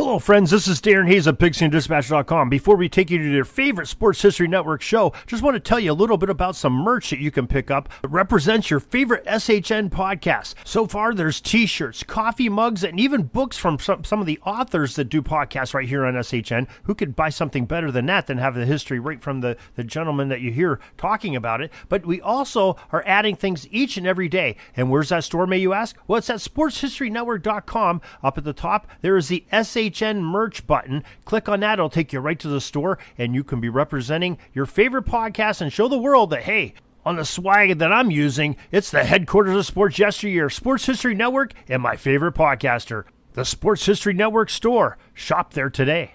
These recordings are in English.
Hello, friends. This is Darren Hayes of PigskinDispatch.com. Before we take you to your favorite Sports History Network show, just want to tell you a little bit about some merch that you can pick up that represents your favorite SHN podcast. So far, there's t-shirts, coffee mugs, and even books from some of the authors that do podcasts right here on SHN. Who could buy something better than that, than have the history right from the gentleman that you hear talking about it? But we also are adding things each and every day. And where's that store, may you ask? Well, it's at SportsHistoryNetwork.com. Up at the top, there is the SHN merch button. Click on that. It'll take you right to the store, and you can be representing your favorite podcast and show the world that, hey, on the swag that I'm using, it's the headquarters of sports yesteryear, Sports History Network, and my favorite podcaster, the Sports History Network store. Shop there today.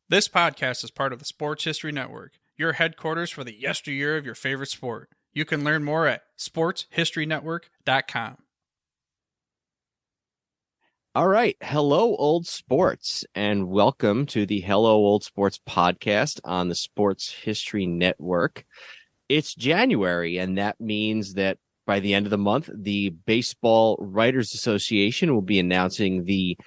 This podcast is part of the Sports History Network, your headquarters for the yesteryear of your favorite sport. You can learn more at sportshistorynetwork.com. All right. Hello, old sports, and welcome to the Hello, Old Sports podcast on the Sports History Network. It's January, and that means that by the end of the month, the Baseball Writers Association will be announcing the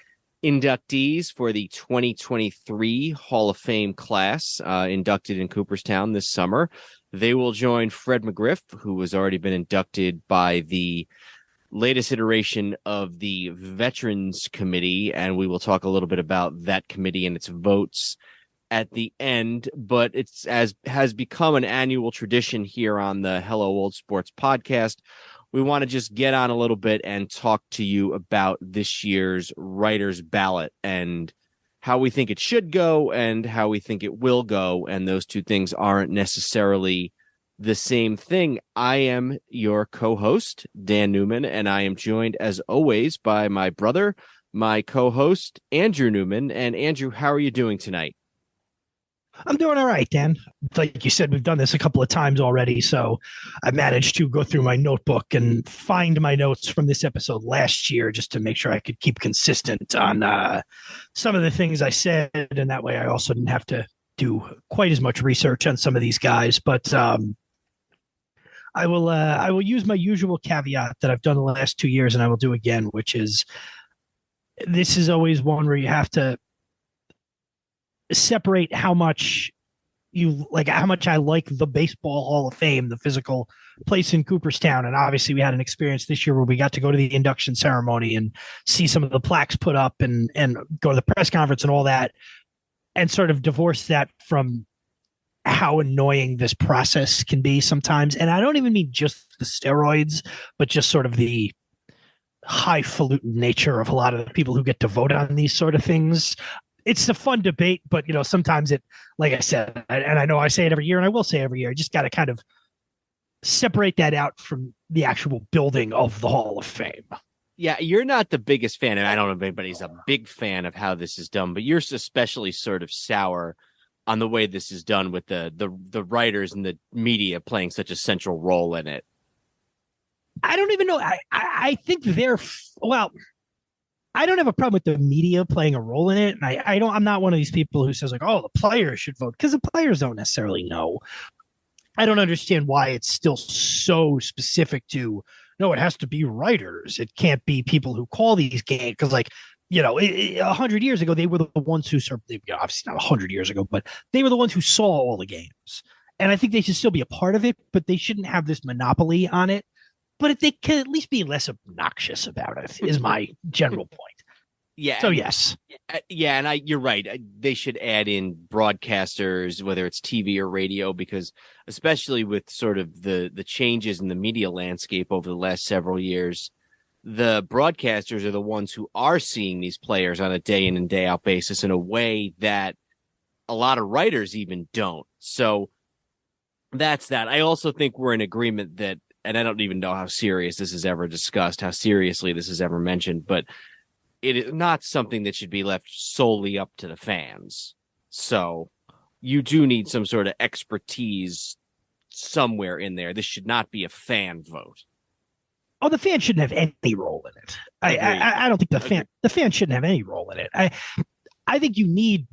inductees for the 2023 Hall of Fame class inducted in Cooperstown this summer. They will join Fred McGriff, who has already been inducted by the latest iteration of the Veterans Committee, and we will talk a little bit about that committee and its votes at the end. But it's as has become an annual tradition here on the Hello Old Sports podcast. We want to just get on a little bit and talk to you about this year's writer's ballot and how we think it should go and how we think it will go. And those two things aren't necessarily the same thing. I am your co-host, Dan Newman, and I am joined, as always, by my brother, my co-host, Andrew Newman. And Andrew, how are you doing tonight? I'm doing all right, Dan. Like you said, we've done this a couple of times already, so I managed to go through my notebook and find my notes from this episode last year just to make sure I could keep consistent on some of the things I said, and that way I also didn't have to do quite as much research on some of these guys. But I will use my usual caveat that I've done the last 2 years, and I will do again, which is this is always one where you have to separate how much I like the Baseball Hall of Fame, the physical place in Cooperstown. And obviously we had an experience this year where we got to go to the induction ceremony and see some of the plaques put up and go to the press conference and all that, and sort of divorce that from how annoying this process can be sometimes. And I don't even mean just the steroids, but just sort of the highfalutin nature of a lot of the people who get to vote on these sort of things. It's a fun debate, but sometimes it, like I said, and I know I say it every year, and I will say every year, I just got to kind of separate that out from the actual building of the Hall of Fame. Yeah, you're not the biggest fan, and I don't know if anybody's a big fan of how this is done, but you're especially sort of sour on the way this is done with the writers and the media playing such a central role in it. I don't even know. I think I don't have a problem with the media playing a role in it. And I'm not one of these people who says like, oh, the players should vote, because the players don't necessarily know. I don't understand why it's still so specific to, no, it has to be writers. It can't be people who call these games. Because 100 years ago, they were the ones who obviously not 100 years ago, but they were the ones who saw all the games. And I think they should still be a part of it, but they shouldn't have this monopoly on it. But they can at least be less obnoxious about it, is my general point. Yeah. So, yes. Yeah, and you're right. They should add in broadcasters, whether it's TV or radio, because especially with sort of the changes in the media landscape over the last several years, the broadcasters are the ones who are seeing these players on a day in and day out basis in a way that a lot of writers even don't. So that's that. I also think we're in agreement that, and I don't even know how serious this is ever discussed, how seriously this is ever mentioned, but it is not something that should be left solely up to the fans. So you do need some sort of expertise somewhere in there. This should not be a fan vote. Oh, the fan shouldn't have any role in it. I don't think the fan shouldn't have any role in it. I think you need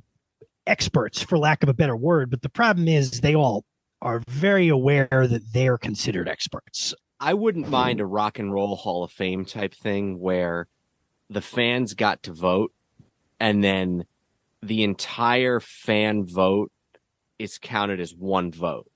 experts, for lack of a better word, but the problem is they all are very aware that they're considered experts. I wouldn't mind a rock and roll Hall of Fame type thing where the fans got to vote and then the entire fan vote is counted as one vote.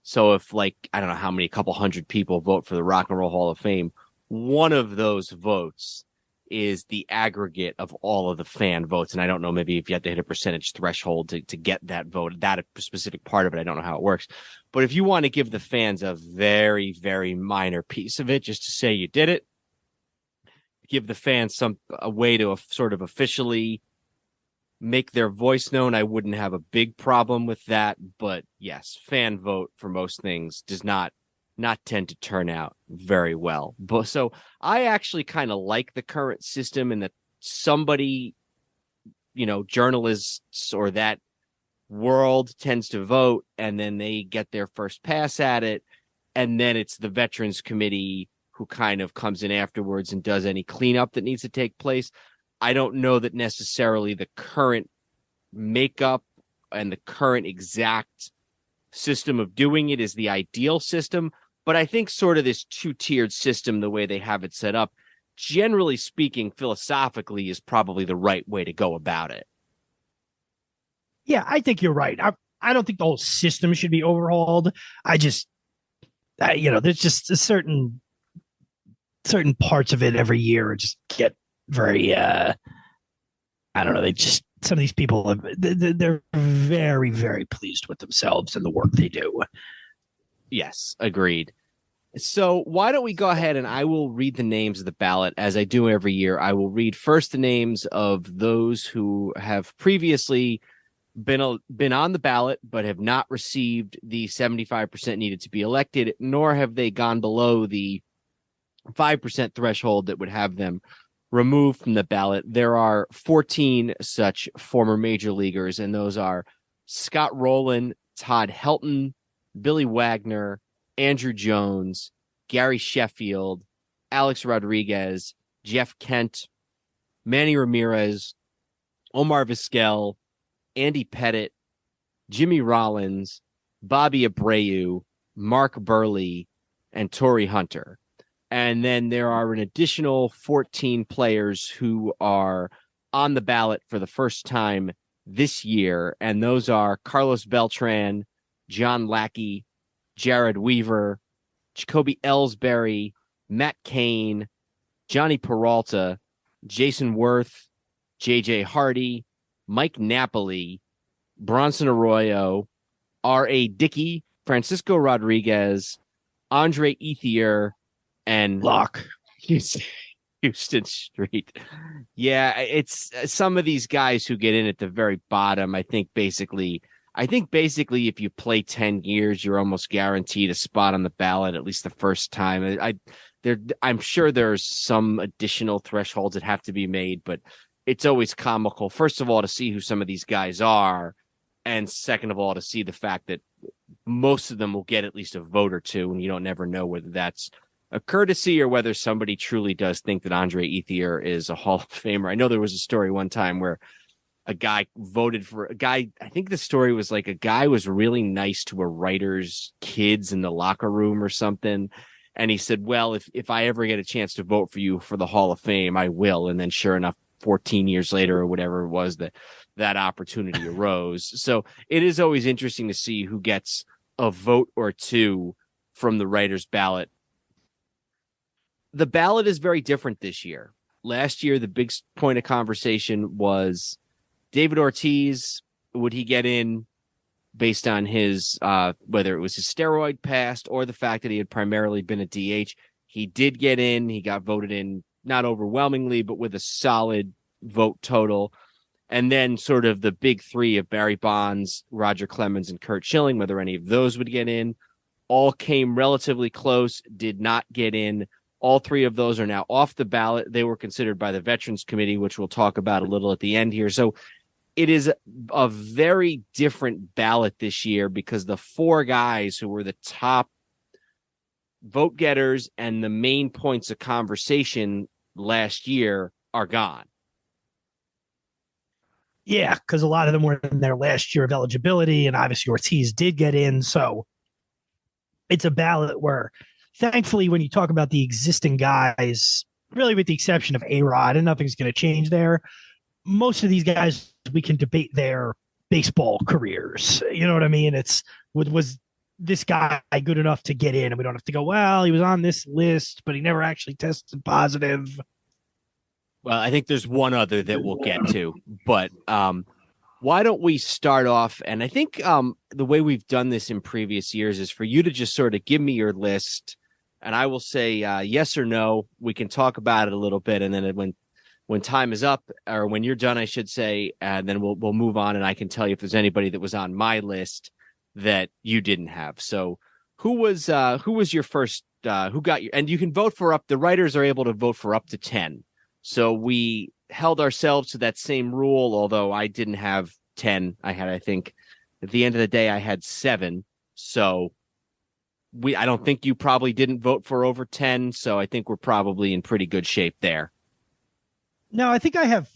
So if, like, I don't know how many, a couple hundred people vote for the Rock and Roll Hall of Fame, one of those votes is the aggregate of all of the fan votes. And I don't know, maybe if you have to hit a percentage threshold to get that vote, that specific part of it, I don't know how it works. But if you want to give the fans a very, very minor piece of it, just to say you did it, give the fans a way to sort of officially make their voice known, I wouldn't have a big problem with that. But yes, fan vote for most things does not tend to turn out very well. But so I actually kind of like the current system, in that somebody, journalists or that world tends to vote, and then they get their first pass at it, and then it's the Veterans Committee who kind of comes in afterwards and does any cleanup that needs to take place. I don't know that necessarily the current makeup and the current exact system of doing it is the ideal system, but I think sort of this two-tiered system, the way they have it set up, generally speaking, philosophically, is probably the right way to go about it. Yeah, I think you're right. I don't think the whole system should be overhauled. I just, there's just a certain parts of it every year just get very, I don't know. Some of these people, they're very, very pleased with themselves and the work they do. Yes, agreed. So why don't we go ahead and I will read the names of the ballot as I do every year. I will read first the names of those who have previously been on the ballot but have not received the 75% needed to be elected, nor have they gone below the 5% threshold that would have them removed from the ballot. There are 14 such former major leaguers, and those are Scott Rolen, Todd Helton, Billy Wagner, Andrew Jones, Gary Sheffield, Alex Rodriguez, Jeff Kent, Manny Ramirez, Omar Vizquel, Andy Pettit, Jimmy Rollins, Bobby Abreu, Mark Burley, and Torrey Hunter. And then there are an additional 14 players who are on the ballot for the first time this year, and those are Carlos Beltran, John Lackey, Jared Weaver, Jacoby Ellsbury, Matt Cain, Johnny Peralta, Jason Worth, J.J. Hardy, Mike Napoli, Bronson Arroyo, R.A. Dickey, Francisco Rodriguez, Andre Ethier, and Locke. Houston Street. Yeah, it's some of these guys who get in at the very bottom. I think basically if you play 10 years, you're almost guaranteed a spot on the ballot, at least the first time. I'm sure there's some additional thresholds that have to be made, but it's always comical, first of all, to see who some of these guys are, and second of all, to see the fact that most of them will get at least a vote or two, and you don't never know whether that's a courtesy or whether somebody truly does think that Andre Ethier is a Hall of Famer. I know there was a story one time where a guy voted for a guy. I think the story was like a guy was really nice to a writer's kids in the locker room or something. And he said, well, if I ever get a chance to vote for you for the Hall of Fame, I will. And then sure enough, 14 years later or whatever it was, that opportunity arose. So it is always interesting to see who gets a vote or two from the writer's ballot. The ballot is very different this year. Last year, the big point of conversation was David Ortiz. Would he get in based on his, whether it was his steroid past or the fact that he had primarily been a DH? He did get in. He got voted in, not overwhelmingly, but with a solid vote total. And then sort of the big three of Barry Bonds, Roger Clemens, and Curt Schilling, whether any of those would get in, all came relatively close, did not get in. All three of those are now off the ballot. They were considered by the Veterans Committee, which we'll talk about a little at the end here. So it is a very different ballot this year because the four guys who were the top vote getters and the main points of conversation last year are gone. Yeah, because a lot of them were in their last year of eligibility, and obviously Ortiz did get in. So it's a ballot where, thankfully, when you talk about the existing guys, really with the exception of A-Rod, and nothing's going to change there, most of these guys, we can debate their baseball careers. You know what I mean? Was this guy good enough to get in? And we don't have to go, well, he was on this list, but he never actually tested positive. Well, I think there's one other that we'll get to, but why don't we start off? And I think the way we've done this in previous years is for you to just sort of give me your list, and I will say yes or no. We can talk about it a little bit, and then when time is up, or when you're done, I should say, and then we'll move on, and I can tell you if there's anybody that was on my list that you didn't have. So who was your first? Who got you? And you can vote for the writers are able to vote for up to 10. So we held ourselves to that same rule, although I didn't have 10. I think at the end of the day, I had 7. So I don't think you probably didn't vote for over 10. So I think we're probably in pretty good shape there. No, I think I have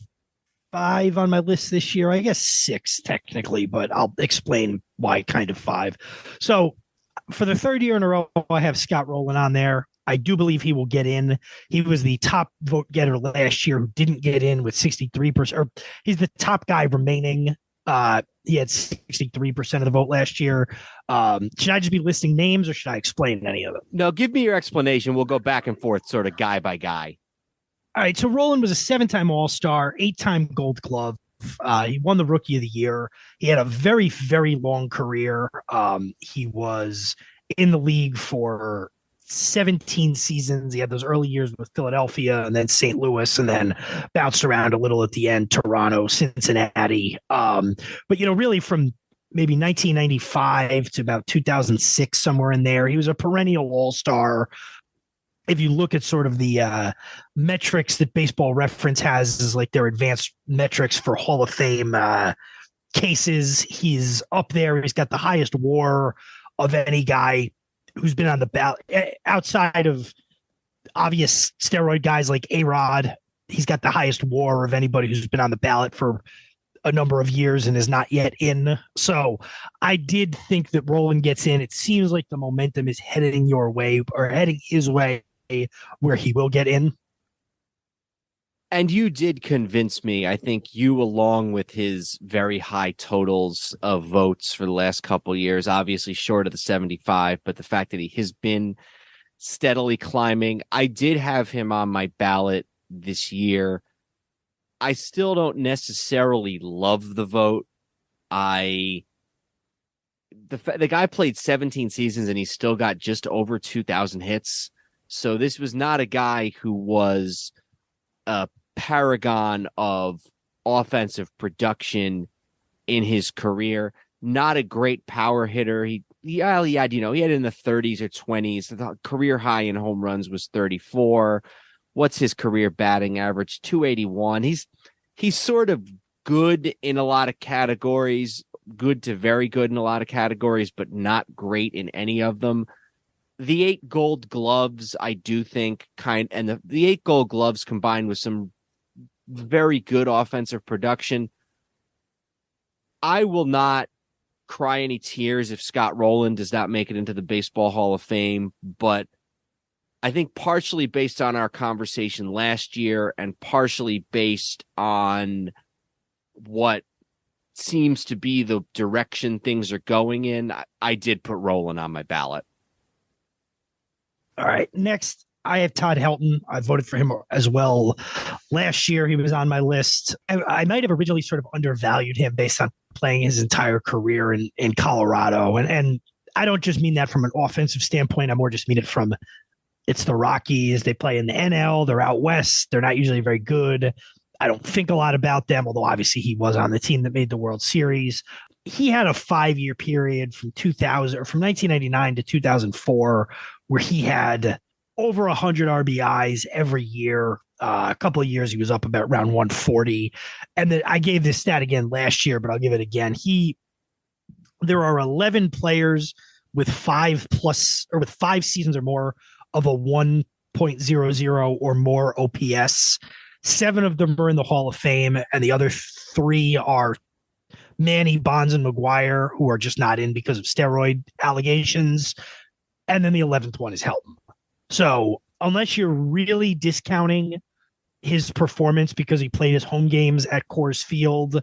5 on my list this year. I guess 6 technically, but I'll explain why kind of 5. So for the third year in a row, I have Scott Rolen on there. I do believe he will get in. He was the top vote getter last year who didn't get in with 63%. Or he's the top guy remaining. He had 63% of the vote last year. Should I just be listing names or should I explain any of them? No, give me your explanation. We'll go back and forth sort of guy by guy. All right. So Rolen was a 7-time All-Star, 8-time Gold Glove. He won the Rookie of the Year. He had a very, very long career. He was in the league for 17 seasons. He had those early years with Philadelphia and then St. Louis, and then bounced around a little at the end, Toronto, Cincinnati. But, really from maybe 1995 to about 2006, somewhere in there, he was a perennial all-star. If you look at sort of the metrics that Baseball Reference has is like their advanced metrics for Hall of Fame cases, he's up there. He's got the highest WAR of any guy who's been on the ballot outside of obvious steroid guys like A-Rod. He's got the highest WAR of anybody who's been on the ballot for a number of years and is not yet in. So I did think that Rolen gets in. It seems like the momentum is heading your way or heading his way where he will get in. And you did convince me. I think you, along with his very high totals of votes for the last couple of years, obviously short of the 75, but the fact that he has been steadily climbing. I did have him on my ballot this year. I still don't necessarily love the vote. The guy played 17 seasons and he still got just over 2,000 hits. So this was not a guy who was a paragon of offensive production in his career. Not a great power hitter. He had in the 30s or 20s. The career high in home runs was 34. What's his career batting average? 281. He's sort of good in a lot of categories, good to very good in a lot of categories, but not great in any of them. The 8 Gold Gloves, I do think the 8 Gold Gloves combined with some very good offensive production. I will not cry any tears if Scott Rolen does not make it into the Baseball Hall of Fame, but I think partially based on our conversation last year and partially based on what seems to be the direction things are going in, I did put Rolen on my ballot. All right. Next, I have Todd Helton. I voted for him as well. Last year, he was on my list. I might have originally sort of undervalued him based on playing his entire career in Colorado. And I don't just mean that from an offensive standpoint. I more just mean it from it's the Rockies. They play in the NL. They're out west. They're not usually very good. I don't think a lot about them, although obviously he was on the team that made the World Series. He had a 5-year period from 1999 to 2004 where he had over 100 RBIs every year. A couple of years he was up about around 140. And then I gave this stat again last year, but I'll give it again. There are 11 players with 5 seasons or more of a 1.00 or more OPS. 7 of them are in the Hall of Fame, and the other 3 are Manny, Bonds, and McGuire, who are just not in because of steroid allegations. And then the 11th one is Helton. So unless you're really discounting his performance because he played his home games at Coors Field.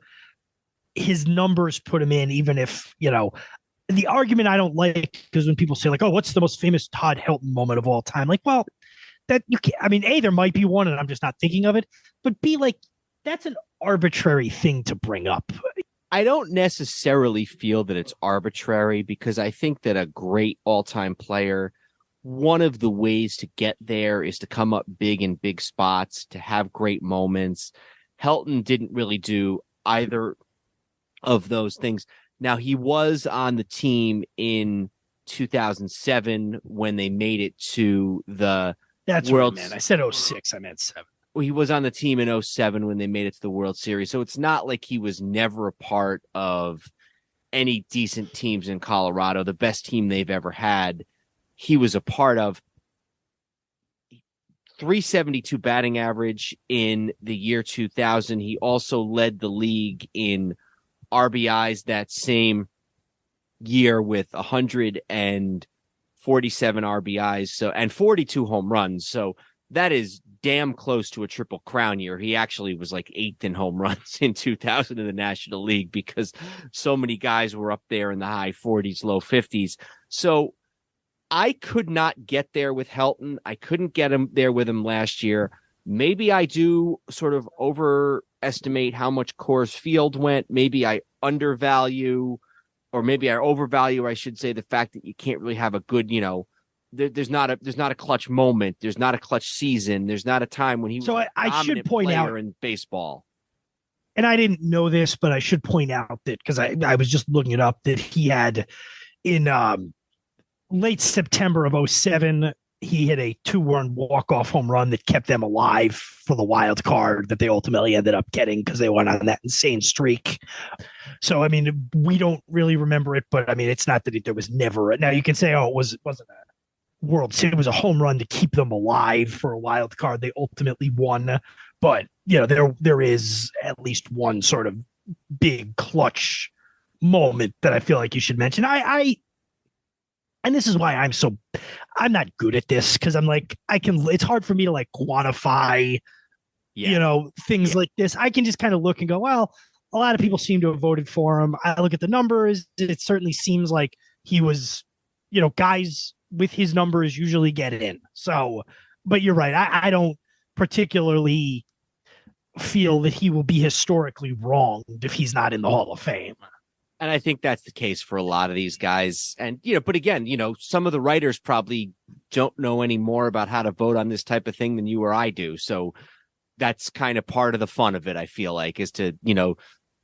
His numbers put him in, even if, the argument I don't like, because when people say, like, oh, what's the most famous Todd Helton moment of all time? Like, well, that you can't, I mean, A, there might be one and I'm just not thinking of it, but B, like, that's an arbitrary thing to bring up. I don't necessarily feel that it's arbitrary, because I think that a great all-time player, one of the ways to get there is to come up big in big spots, to have great moments. Helton didn't really do either of those things. Now, he was on the team in 2007 when they made it to the That's World. what I meant. I said 06. I meant 7. He was on the team in 07 when they made it to the World Series. So it's not like he was never a part of any decent teams in Colorado. The best team they've ever had, he was a part of. 372 batting average in the year 2000. He also led the league in RBIs that same year with 147 RBIs, so, and 42 home runs. So that is damn close to a triple crown year. He actually was like 8th in home runs in 2000 in the National League, because so many guys were up there in the high 40s, low 50s. So I could not get there with Helton. I couldn't get him there with him last year. Maybe I do sort of overestimate how much Coors Field went. Maybe I undervalue, or maybe I overvalue, I should say, the fact that you can't really have a good, there's not a clutch moment. There's not a clutch season. There's not a time when he was so I should point out in baseball. And I didn't know this, but I should point out that, because I was just looking it up, that he had in late September of 07, he hit a 2-run walk-off home run that kept them alive for the wild card that they ultimately ended up getting, because they went on that insane streak. So, I mean, we don't really remember it, but I mean, it's not that there was never now you can say, oh, it wasn't a World Series. It was a home run to keep them alive for a wild card. They ultimately won, but there is at least one sort of big clutch moment that I feel like you should mention. And this is why I'm not good at this, because I'm like, it's hard for me to like quantify, things like this. I can just kind of look and go, well, a lot of people seem to have voted for him. I look at the numbers. It certainly seems like he was, guys with his numbers usually get it in. So, but you're right. I don't particularly feel that he will be historically wronged if he's not in the Hall of Fame. And I think that's the case for a lot of these guys. And, but again, some of the writers probably don't know any more about how to vote on this type of thing than you or I do. So that's kind of part of the fun of it, I feel like, is to,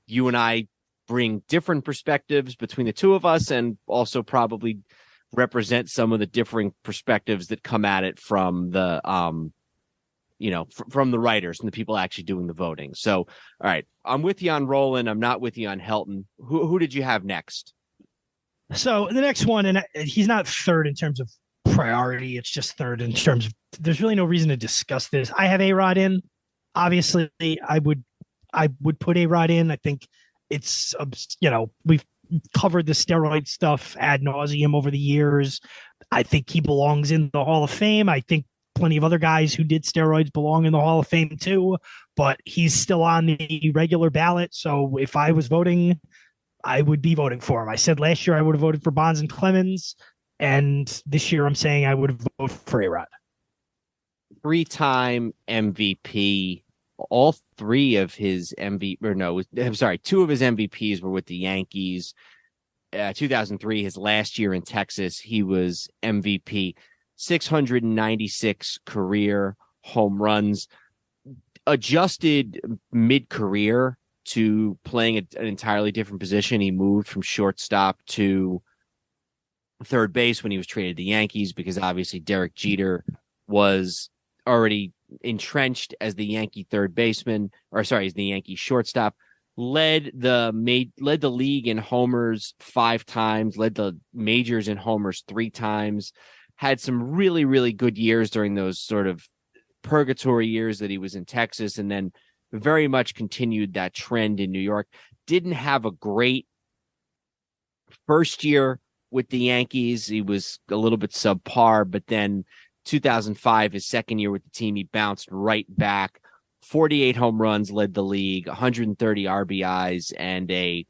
you and I bring different perspectives between the two of us, and also probably represent some of the differing perspectives that come at it from the, from the writers and the people actually doing the voting. So, all right, I'm with you on Rolen. I'm not with you on Helton. Who did you have next? So the next one, and he's not third in terms of priority. It's just third in terms of, there's really no reason to discuss this. I have A-Rod in. Obviously, I would put A-Rod in. I think it's, we've covered the steroid stuff ad nauseum over the years. I think he belongs in the Hall of Fame. I think plenty of other guys who did steroids belong in the Hall of Fame too, but he's still on the regular ballot. So if I was voting, I would be voting for him. I said last year I would have voted for Bonds and Clemens, and this year I'm saying I would have voted for A-Rod. 3-time MVP. All three of his two of his MVPs were with the Yankees. 2003, his last year in Texas, he was MVP. 696 career home runs. Adjusted mid-career to playing an entirely different position. He moved from shortstop to third base when he was traded to the Yankees, because obviously Derek Jeter was already entrenched as the Yankee third baseman, as the Yankee shortstop. Led the league in homers 5 times, led the majors in homers 3 times. Had some really, really good years during those sort of purgatory years that he was in Texas, and then very much continued that trend in New York. Didn't have a great first year with the Yankees. He was a little bit subpar, but then 2005, his second year with the team, he bounced right back. 48 home runs, led the league, 130 RBIs, and a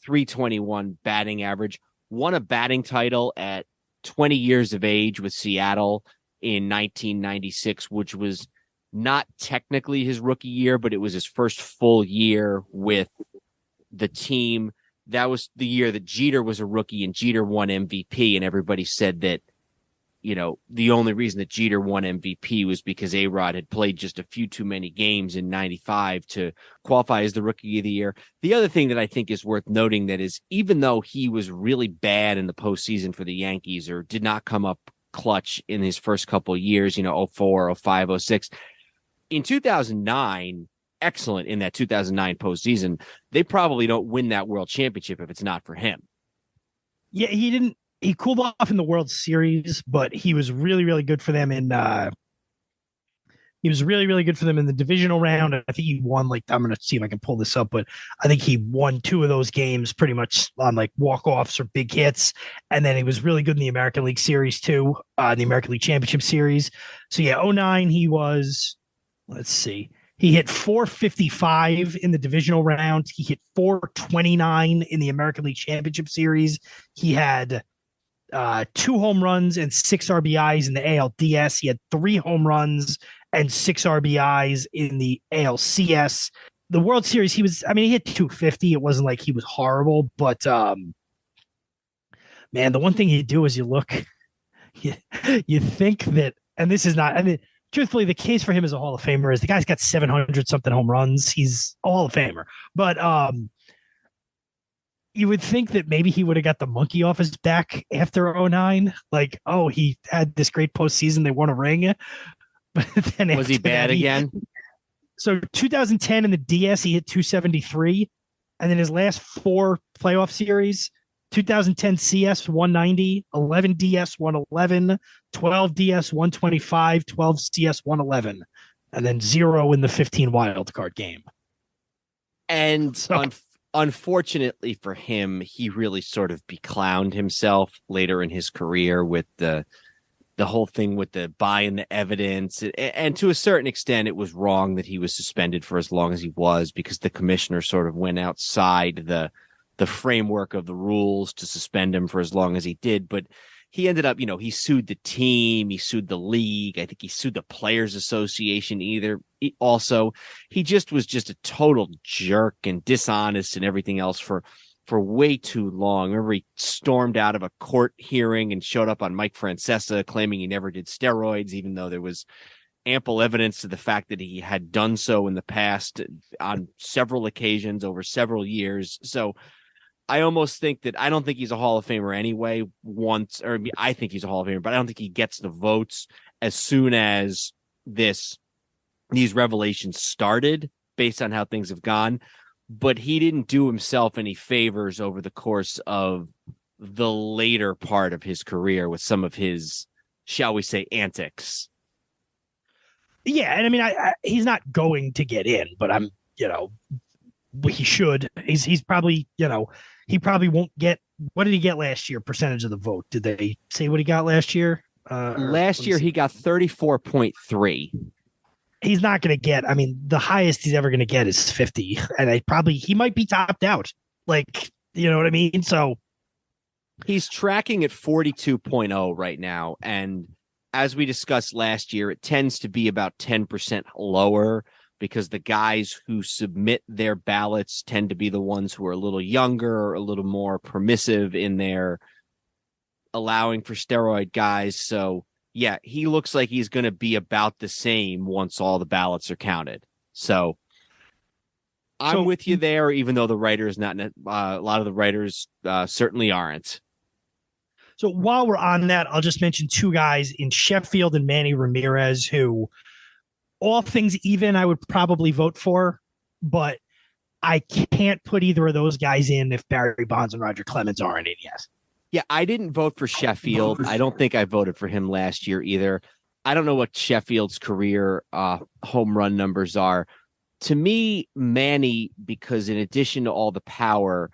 321 batting average. Won a batting title at 20 years of age with Seattle in 1996, which was not technically his rookie year, but it was his first full year with the team. That was the year that Jeter was a rookie and Jeter won MVP, and everybody said that, you know, the only reason that Jeter won MVP was because A-Rod had played just a few too many games in 95 to qualify as the rookie of the year. The other thing that I think is worth noting that is, even though he was really bad in the postseason for the Yankees or did not come up clutch in his first couple of years, you know, 04, 05, 06, in 2009, excellent in that 2009 postseason, they probably don't win that world championship if it's not for him. Yeah, he cooled off in the World Series, but he was really, really good for them in the divisional round. I think he won, like, I'm going to see if I can pull this up, but I think he won 2 of those games pretty much on like walk-offs or big hits. And then he was really good in the American League Series too, the American League Championship Series. So yeah, 09, he was, let's see, he hit 455 in the divisional round. He hit 429 in the American League Championship Series. He had 2 home runs and 6 RBIs in the ALDS. He had 3 home runs and 6 RBIs in the ALCS. The World Series, he hit 250. It wasn't like he was horrible, but man, the one thing you do is you look, you think that, and this is not, I mean, truthfully, the case for him as a Hall of Famer is the guy's got 700 something home runs. He's a Hall of Famer, but you would think that maybe he would have got the monkey off his back after 09. Like, oh, he had this great postseason. They won a ring. But then was he bad again? So 2010 in the DS, he hit 273. And then his last 4 playoff series, 2010 CS 190, 11 DS 111, 12 DS 125, 12 CS 111, and then 0 in the 15 wild card game. And unfortunately for him, he really sort of beclowned himself later in his career with the whole thing with the buying the evidence. And to a certain extent, it was wrong that he was suspended for as long as he was, because the commissioner sort of went outside the framework of the rules to suspend him for as long as he did. But he ended up, you know, he sued the team, he sued the league. I think he sued the Players Association also. He just was just a total jerk and dishonest and everything else for way too long. Remember, he stormed out of a court hearing and showed up on Mike Francesa claiming he never did steroids, even though there was ample evidence to the fact that he had done so in the past on several occasions over several years. So I almost think that, I don't think he's a Hall of Famer anyway. I think he's a Hall of Famer, but I don't think he gets the votes as soon as these revelations started based on how things have gone. But he didn't do himself any favors over the course of the later part of his career with some of his, shall we say, antics. Yeah, and I mean, he's not going to get in, but he should. He's probably, he probably won't get. What did he get last year? Percentage of the vote? Did they say what he got last year? Last year he got 34.3. He's not going to get. I mean, the highest he's ever going to get is 50, and he might be topped out. Like, you know what I mean? So he's tracking at 42.0 right now, and as we discussed last year, it tends to be about 10% lower, because the guys who submit their ballots tend to be the ones who are a little younger, a little more permissive in their allowing for steroid guys. So yeah, he looks like he's going to be about the same once all the ballots are counted. So I'm with you there, even though the writers, a lot of the writers certainly aren't. So while we're on that, I'll just mention 2 guys in Sheffield and Manny Ramirez, who, all things even, I would probably vote for, but I can't put either of those guys in if Barry Bonds and Roger Clemens aren't in yet. Yeah, I didn't vote for Sheffield. I don't think I voted for him last year either. I don't know what Sheffield's career home run numbers are. To me, Manny, because in addition to all the power,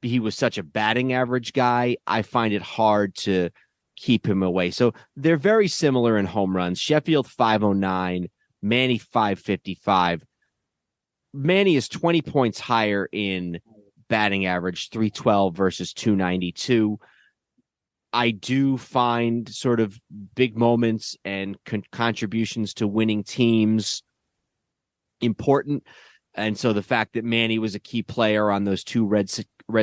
he was such a batting average guy, I find it hard to keep him away. So they're very similar in home runs. Sheffield 509, Manny 555. Manny is 20 points higher in batting average, 312 versus 292. I do find sort of big moments and contributions to winning teams important. And so the fact that Manny was a key player on those two Red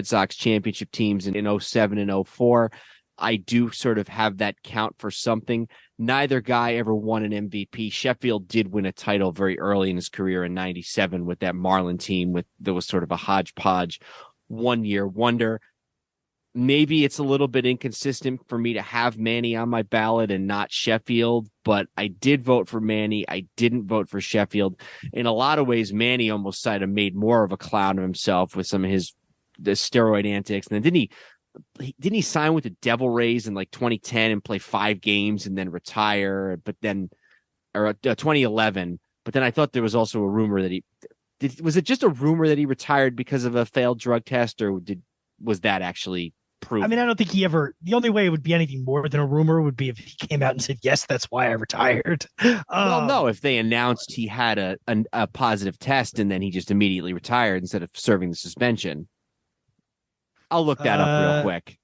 Sox championship teams in 07 and 04, I do sort of have that count for something. Neither guy ever won an MVP. Sheffield did win a title very early in his career in 97 with that Marlin team that was sort of a hodgepodge one-year wonder. Maybe it's a little bit inconsistent for me to have Manny on my ballot and not Sheffield, but I did vote for Manny. I didn't vote for Sheffield. In a lot of ways, Manny almost kind of made more of a clown of himself with some of the steroid antics. And then didn't he sign with the Devil Rays in like 2010 and play 5 games and then retire? But then, or 2011. But then I thought there was also a rumor that was it just a rumor that he retired because of a failed drug test, or was that actually proven? I mean, I don't think the only way it would be anything more than a rumor would be if he came out and said, yes, that's why I retired. Well, no, if they announced he had a positive test and then he just immediately retired instead of serving the suspension. I'll look that up real quick.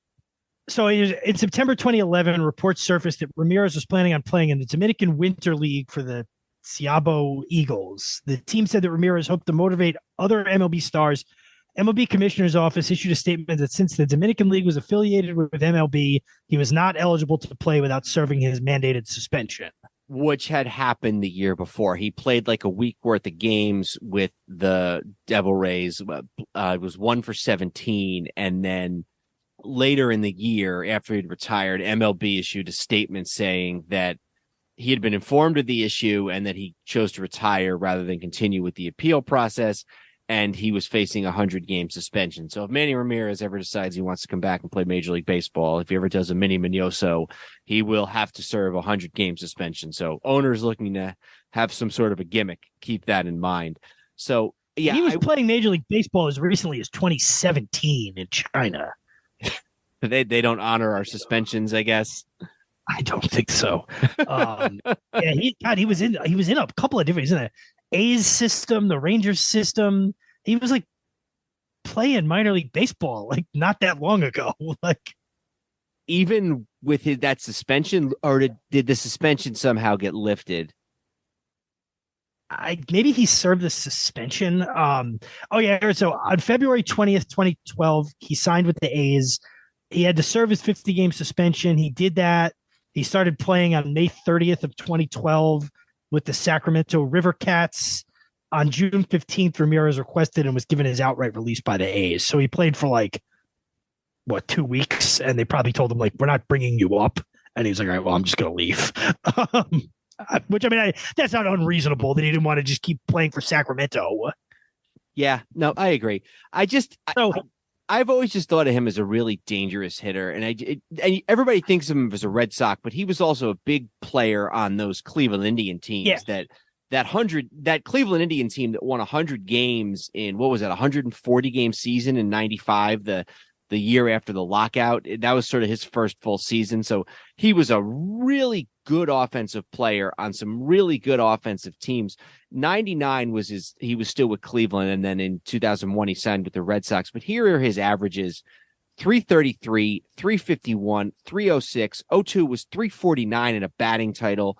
So in September 2011, reports surfaced that Ramirez was planning on playing in the Dominican Winter League for the Ciabo Eagles. The team said that Ramirez hoped to motivate other MLB stars. MLB Commissioner's Office issued a statement that since the Dominican League was affiliated with MLB, he was not eligible to play without serving his mandated suspension. Which had happened the year before. He played like a week worth of games with the Devil Rays. It was 1 for 17. And then later in the year, after he'd retired, MLB issued a statement saying that he had been informed of the issue and that he chose to retire rather than continue with the appeal process. And he was facing a 100-game suspension. So if Manny Ramirez ever decides he wants to come back and play Major League Baseball, if he ever does a mini Mignoso, he will have to serve a 100-game suspension. So owners looking to have some sort of a gimmick, keep that in mind. So yeah, he was playing Major League Baseball as recently as 2017 in China. They don't honor our suspensions, I guess. I don't think so. Yeah, he was in a couple of different. He's in the A's system, the Rangers system. He was like playing minor league baseball like not that long ago. Like even with that suspension, or did the suspension somehow get lifted? Maybe he served the suspension. Oh yeah. So on February 20th, 2012, he signed with the A's. He had to serve his 50-game suspension. He did that. He started playing on May 30th of 2012 with the Sacramento River Cats. On June 15th, Ramirez requested and was given his outright release by the A's. So he played for 2 weeks, and they probably told him we're not bringing you up. And he was like, all right, well, I'm just going to leave. Which, I mean, that's not unreasonable that he didn't want to just keep playing for Sacramento. Yeah, no, I agree. I've always just thought of him as a really dangerous hitter, and everybody thinks of him as a Red Sox, but he was also a big player on those Cleveland Indian teams. Yeah. That Cleveland Indian team that won 100 games in 140 game season in 95, the year after the lockout. That was sort of his first full season. So he was a really good offensive player on some really good offensive teams. 99 he was still with Cleveland. And then in 2001, he signed with the Red Sox. But here are his averages: 333, 351, 306. 02 was 349 in a batting title,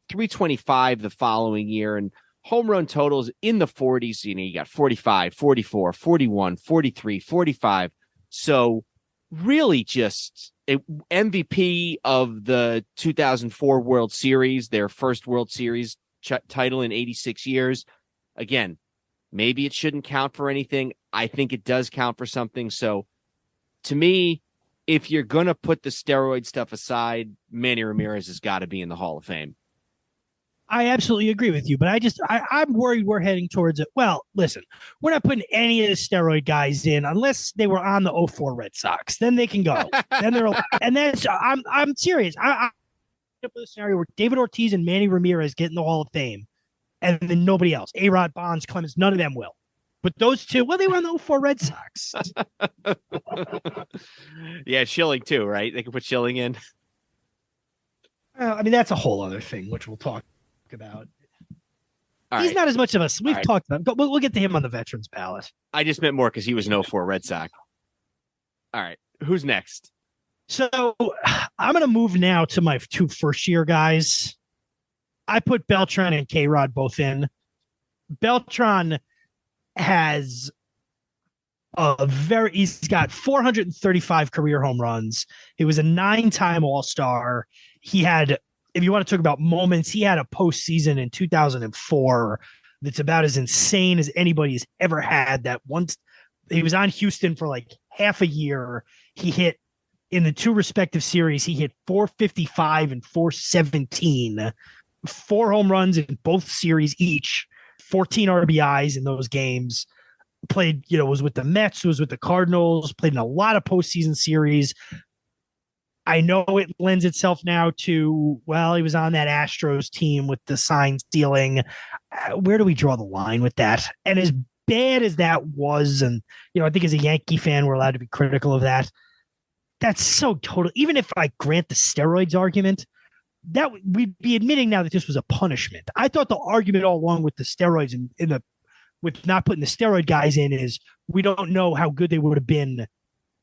325 the following year. And home run totals in the 40s. You got 45, 44, 41, 43, 45. So really just MVP of the 2004 World Series, their first World Series title in 86 years. Again, maybe it shouldn't count for anything. I think it does count for something. So to me, if you're going to put the steroid stuff aside, Manny Ramirez has got to be in the Hall of Fame. I absolutely agree with you, but I'm worried we're heading towards it. Well, listen, we're not putting any of the steroid guys in unless they were on the 04 Red Sox. Then they can go. Then they're allowed. And that's I'm serious. I up with a scenario where David Ortiz and Manny Ramirez get in the Hall of Fame, and then nobody else. A-Rod, Bonds, Clemens, none of them will. But those two, well, they were on the 04 Red Sox. Yeah, Schilling too, right? They can put Schilling in. I mean, that's a whole other thing, which we'll talk about. He's not as much of us. We've right. talked about him. We'll get to him on the veterans ballot. I just meant more because he was an 04 Red Sox. All right. Who's next? So I'm going to move now to my 2 first-year guys. I put Beltran and K-Rod both in. Beltran has he's got 435 career home runs. He was a 9-time All-Star. He had, if you want to talk about moments, he had a postseason in 2004 that's about as insane as anybody's ever had. That once he was on Houston for like half a year, he hit in the 2 respective series, he hit 455 and 417, 4 home runs in both series each, 14 RBIs in those games. Played, was with the Mets, was with the Cardinals, played in a lot of postseason series. I know it lends itself now to, well, he was on that Astros team with the sign stealing. Where do we draw the line with that? And as bad as that was, and, I think as a Yankee fan, we're allowed to be critical of that. That's so total. Even if I grant the steroids argument, that we'd be admitting now that this was a punishment. I thought the argument all along with the steroids and with not putting the steroid guys in is we don't know how good they would have been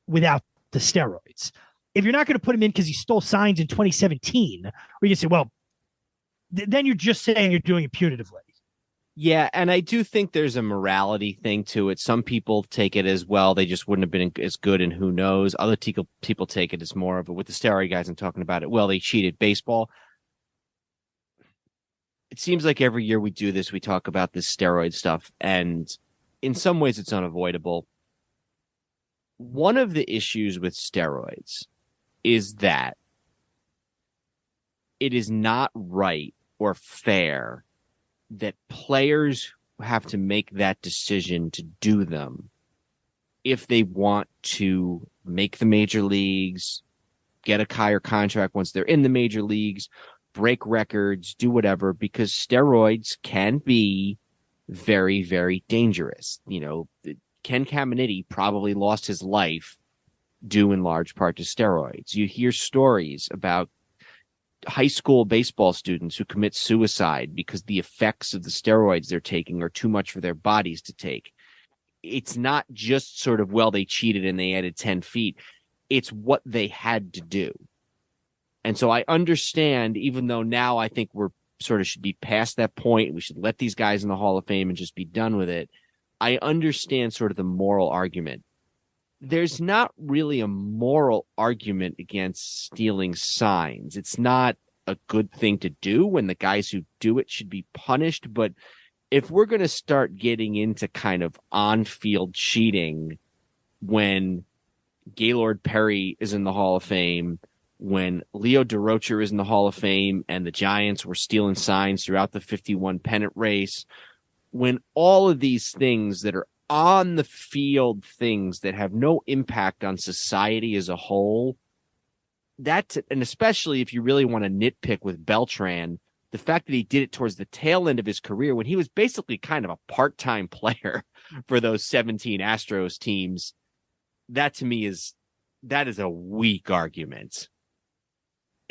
without the steroids. If you're not going to put him in because he stole signs in 2017, we can say, well, then you're just saying you're doing it punitively. Yeah, and I do think there's a morality thing to it. Some people take it as, well, they just wouldn't have been as good, and who knows. Other people take it as more of it. With the steroid guys I'm talking about it, well, they cheated baseball. It seems like every year we do this, we talk about this steroid stuff, and in some ways it's unavoidable. One of the issues with steroids is that it is not right or fair that players have to make that decision to do them if they want to make the major leagues, get a higher contract once they're in the major leagues, break records, do whatever, because steroids can be very, very dangerous. Ken Caminiti probably lost his life due in large part to steroids. You hear stories about high school baseball students who commit suicide because the effects of the steroids they're taking are too much for their bodies to take. It's not just sort of, well, they cheated and they added 10 feet. It's what they had to do. And so I understand, even though now I think we're sort of should be past that point, we should let these guys in the Hall of Fame and just be done with it. I understand sort of the moral argument. There's not really a moral argument against stealing signs. It's not a good thing to do, when the guys who do it should be punished. But if we're going to start getting into kind of on-field cheating when Gaylord Perry is in the Hall of Fame, when Leo DeRocher is in the Hall of Fame and the Giants were stealing signs throughout the 51 pennant race, when all of these things that are on the field, things that have no impact on society as a whole, and especially if you really want to nitpick with Beltran, the fact that he did it towards the tail end of his career when he was basically kind of a part-time player for those 17 Astros teams, that to me is a weak argument.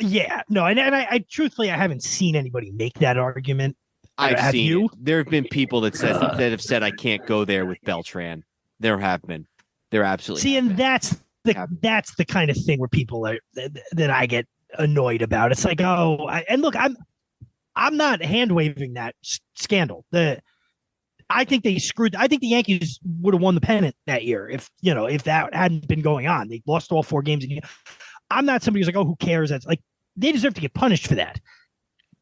Yeah, no, and I truthfully, I haven't seen anybody make that argument. I've seen it. There have been people that have said I can't go there with Beltran. There have been. There absolutely. See, and that's the kind of thing where people are that I get annoyed about. It's like, and look, I'm not hand waving that scandal. I think they screwed. I think the Yankees would have won the pennant that year if that hadn't been going on. They lost all 4 games. I'm not somebody who's like, oh, who cares? That's like, they deserve to get punished for that.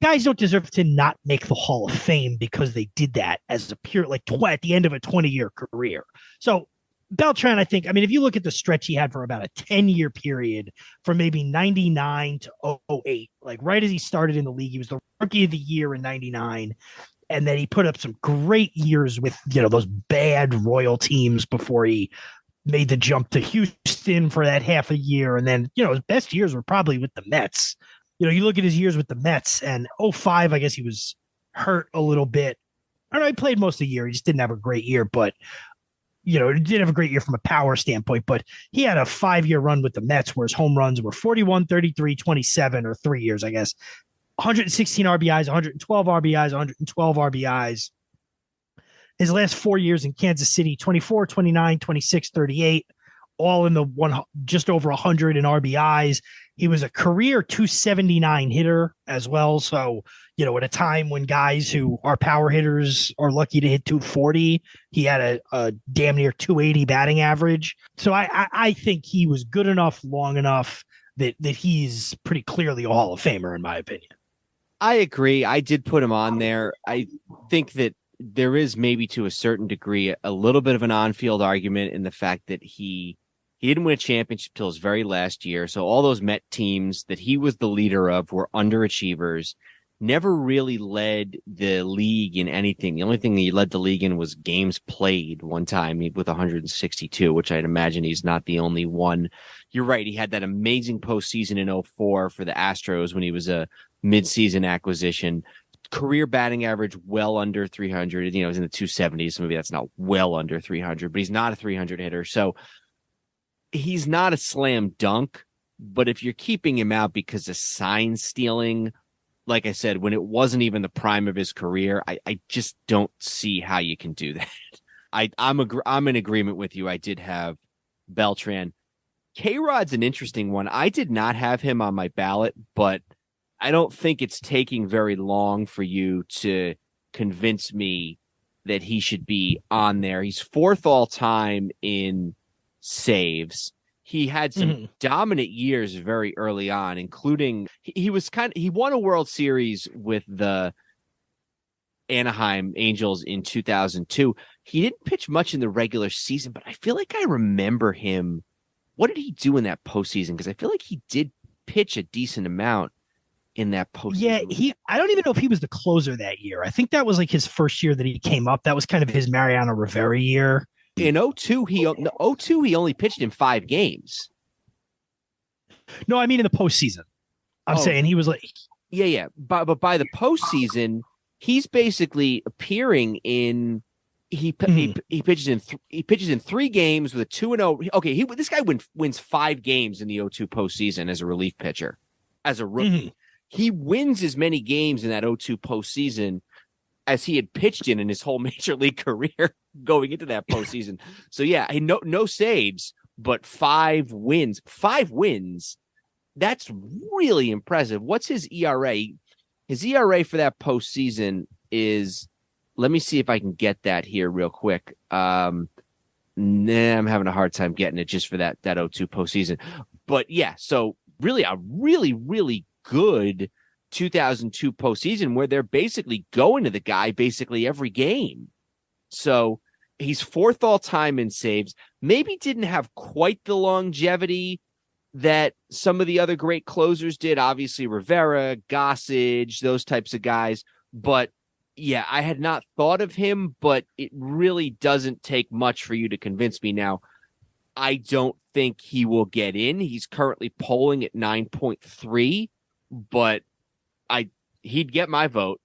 Guys don't deserve to not make the Hall of Fame because they did that as a pure, at the end of a 20-year career. So Beltran, I think, if you look at the stretch he had for about a 10-year period from maybe 99 to 08, right as he started in the league, he was the rookie of the year in 99. And then he put up some great years with, those bad Royal teams before he made the jump to Houston for that half a year. And then, his best years were probably with the Mets. You look at his years with the Mets, and 05, I guess he was hurt a little bit. I don't know, he played most of the year. He just didn't have a great year, but, he didn't have a great year from a power standpoint. But he had a 5-year run with the Mets where his home runs were 41, 33, 27, or 3 years, I guess. 116 RBIs, 112 RBIs, 112 RBIs. His last 4 years in Kansas City, 24, 29, 26, 38, all in the just over 100 in RBIs. He was a career 279 hitter as well. So, at a time when guys who are power hitters are lucky to hit 240, he had a damn near 280 batting average. So I think he was good enough, long enough that he's pretty clearly a Hall of Famer, in my opinion. I agree. I did put him on there. I think that there is maybe to a certain degree a little bit of an on-field argument in the fact that he didn't win a championship till his very last year. So all those Met teams that he was the leader of were underachievers, never really led the league in anything. The only thing that he led the league in was games played one time with 162, which I'd imagine he's not the only one. You're right. He had that amazing postseason in 2004 for the Astros when he was a mid-season acquisition. Career batting average well under 300. It was in the 270s. So maybe that's not well under 300, but he's not a 300 hitter. So he's not a slam dunk. But if you're keeping him out because of sign stealing, like I said, when it wasn't even the prime of his career, I just don't see how you can do that. I'm in agreement with you. I did have Beltran. K-Rod's an interesting one. I did not have him on my ballot, but I don't think it's taking very long for you to convince me that he should be on there. He's fourth all time in saves. He had some dominant years very early on, including he won a World Series with the Anaheim Angels in 2002. He didn't pitch much in the regular season, but I feel like I remember him. What did he do in that postseason? Because I feel like he did pitch a decent amount in that postseason. Yeah, I don't even know if he was the closer that year. I think that was like his first year that he came up. That was kind of his Mariano Rivera year. In 2002, he only pitched in 5 games. No, I mean in the postseason. I'm saying he was like, yeah. But by the postseason, he's basically appearing in. He pitches in 3 games with a 2-0. Okay, this guy wins 5 games in the 2002 postseason as a relief pitcher, as a rookie. He wins as many games in that 2002 postseason as he had pitched in his whole major league career going into that postseason. So yeah, no saves, but 5 wins. 5 wins. That's really impressive. What's his ERA? His ERA for that postseason is, let me see if I can get that here real quick. I'm having a hard time getting it just for that 2002 postseason. But yeah, so really a really good 2002 postseason where they're basically going to the guy basically every game. So he's fourth all time in saves. Maybe didn't have quite the longevity that some of the other great closers did. Obviously Rivera, Gossage, those types of guys. But yeah, I had not thought of him, but it really doesn't take much for you to convince me now. I don't think he will get in. He's currently polling at 9.3, but he'd get my vote.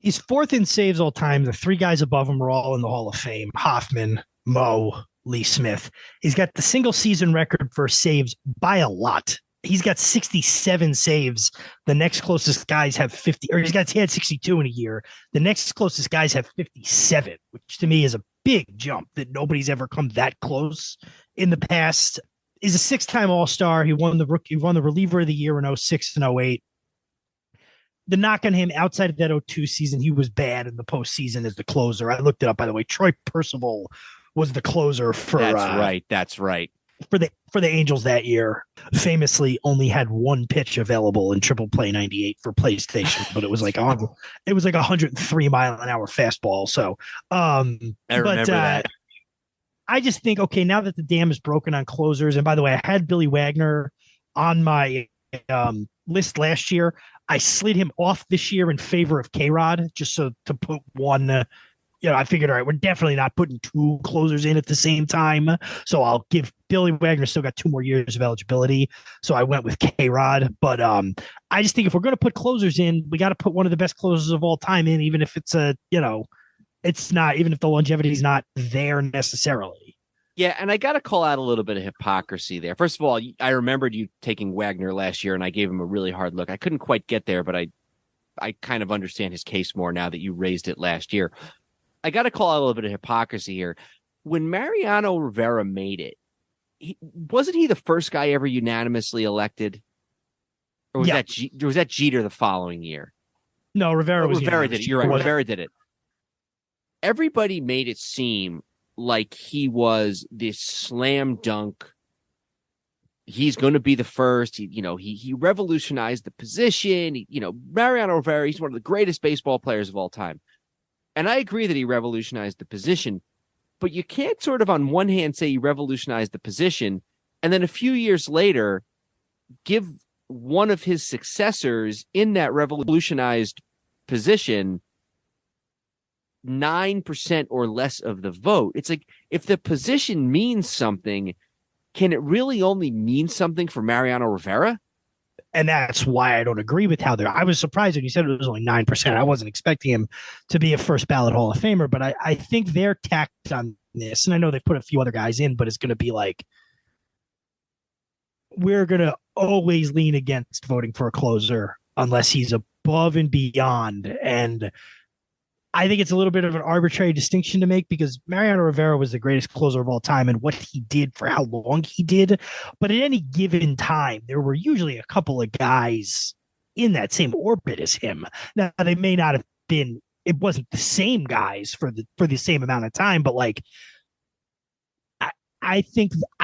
He's fourth in saves all time. The 3 guys above him are all in the Hall of Fame: Hoffman, Moe, Lee Smith. He's got the single season record for saves by a lot. He's got 67 saves. The next closest guys have 50, or he had 62 in a year. The next closest guys have 57, which to me is a big jump that nobody's ever come that close in the past. He's a 6-time All-Star. He won the reliever of the year in 2006 and 2008. The knock on him outside of that 2002 season, he was bad in the postseason as the closer. I looked it up, by the way. Troy Percival was the closer for. That's right. For the Angels that year. Famously, only had 1 pitch available in Triple Play 98 for PlayStation, but it was like 103 mile an hour fastball. So, I remember that. I just think, okay, now that the dam is broken on closers, and by the way, I had Billy Wagner on my list last year. I slid him off this year in favor of K-Rod, just so to put one. I figured, all right, we're definitely not putting 2 closers in at the same time. So I'll give Billy Wagner still got 2 more years of eligibility. So I went with K-Rod. But I just think if we're going to put closers in, we got to put one of the best closers of all time in, even if it's it's not, even if the longevity is not there necessarily. Yeah, and I got to call out a little bit of hypocrisy there. First of all, I remembered you taking Wagner last year, and I gave him a really hard look. I couldn't quite get there, but I kind of understand his case more now that you raised it last year. I got to call out a little bit of hypocrisy here. When Mariano Rivera made it, wasn't he the first guy ever unanimously elected? Or was that Jeter the following year? No, Rivera did it. You're right. Rivera did it. Everybody made it seem like he was this slam dunk. He's going to be the first. He revolutionized the position. Mariano Rivera, he's one of the greatest baseball players of all time. And I agree that he revolutionized the position, but you can't sort of on one hand say he revolutionized the position and then a few years later give one of his successors in that revolutionized position 9% or less of the vote. It's like, if the position means something, can it really only mean something for Mariano Rivera? And that's why I don't agree with how I was surprised when you said it was only 9%. I wasn't expecting him to be a first ballot Hall of Famer, but I think their tact on this, and I know they put a few other guys in, but it's going to be like, we're going to always lean against voting for a closer unless he's above and beyond. And I think it's a little bit of an arbitrary distinction to make because Mariano Rivera was the greatest closer of all time and what he did for how long he did. But at any given time, there were usually a couple of guys in that same orbit as him. Now, they may not have been, it wasn't the same guys for the same amount of time, but like, I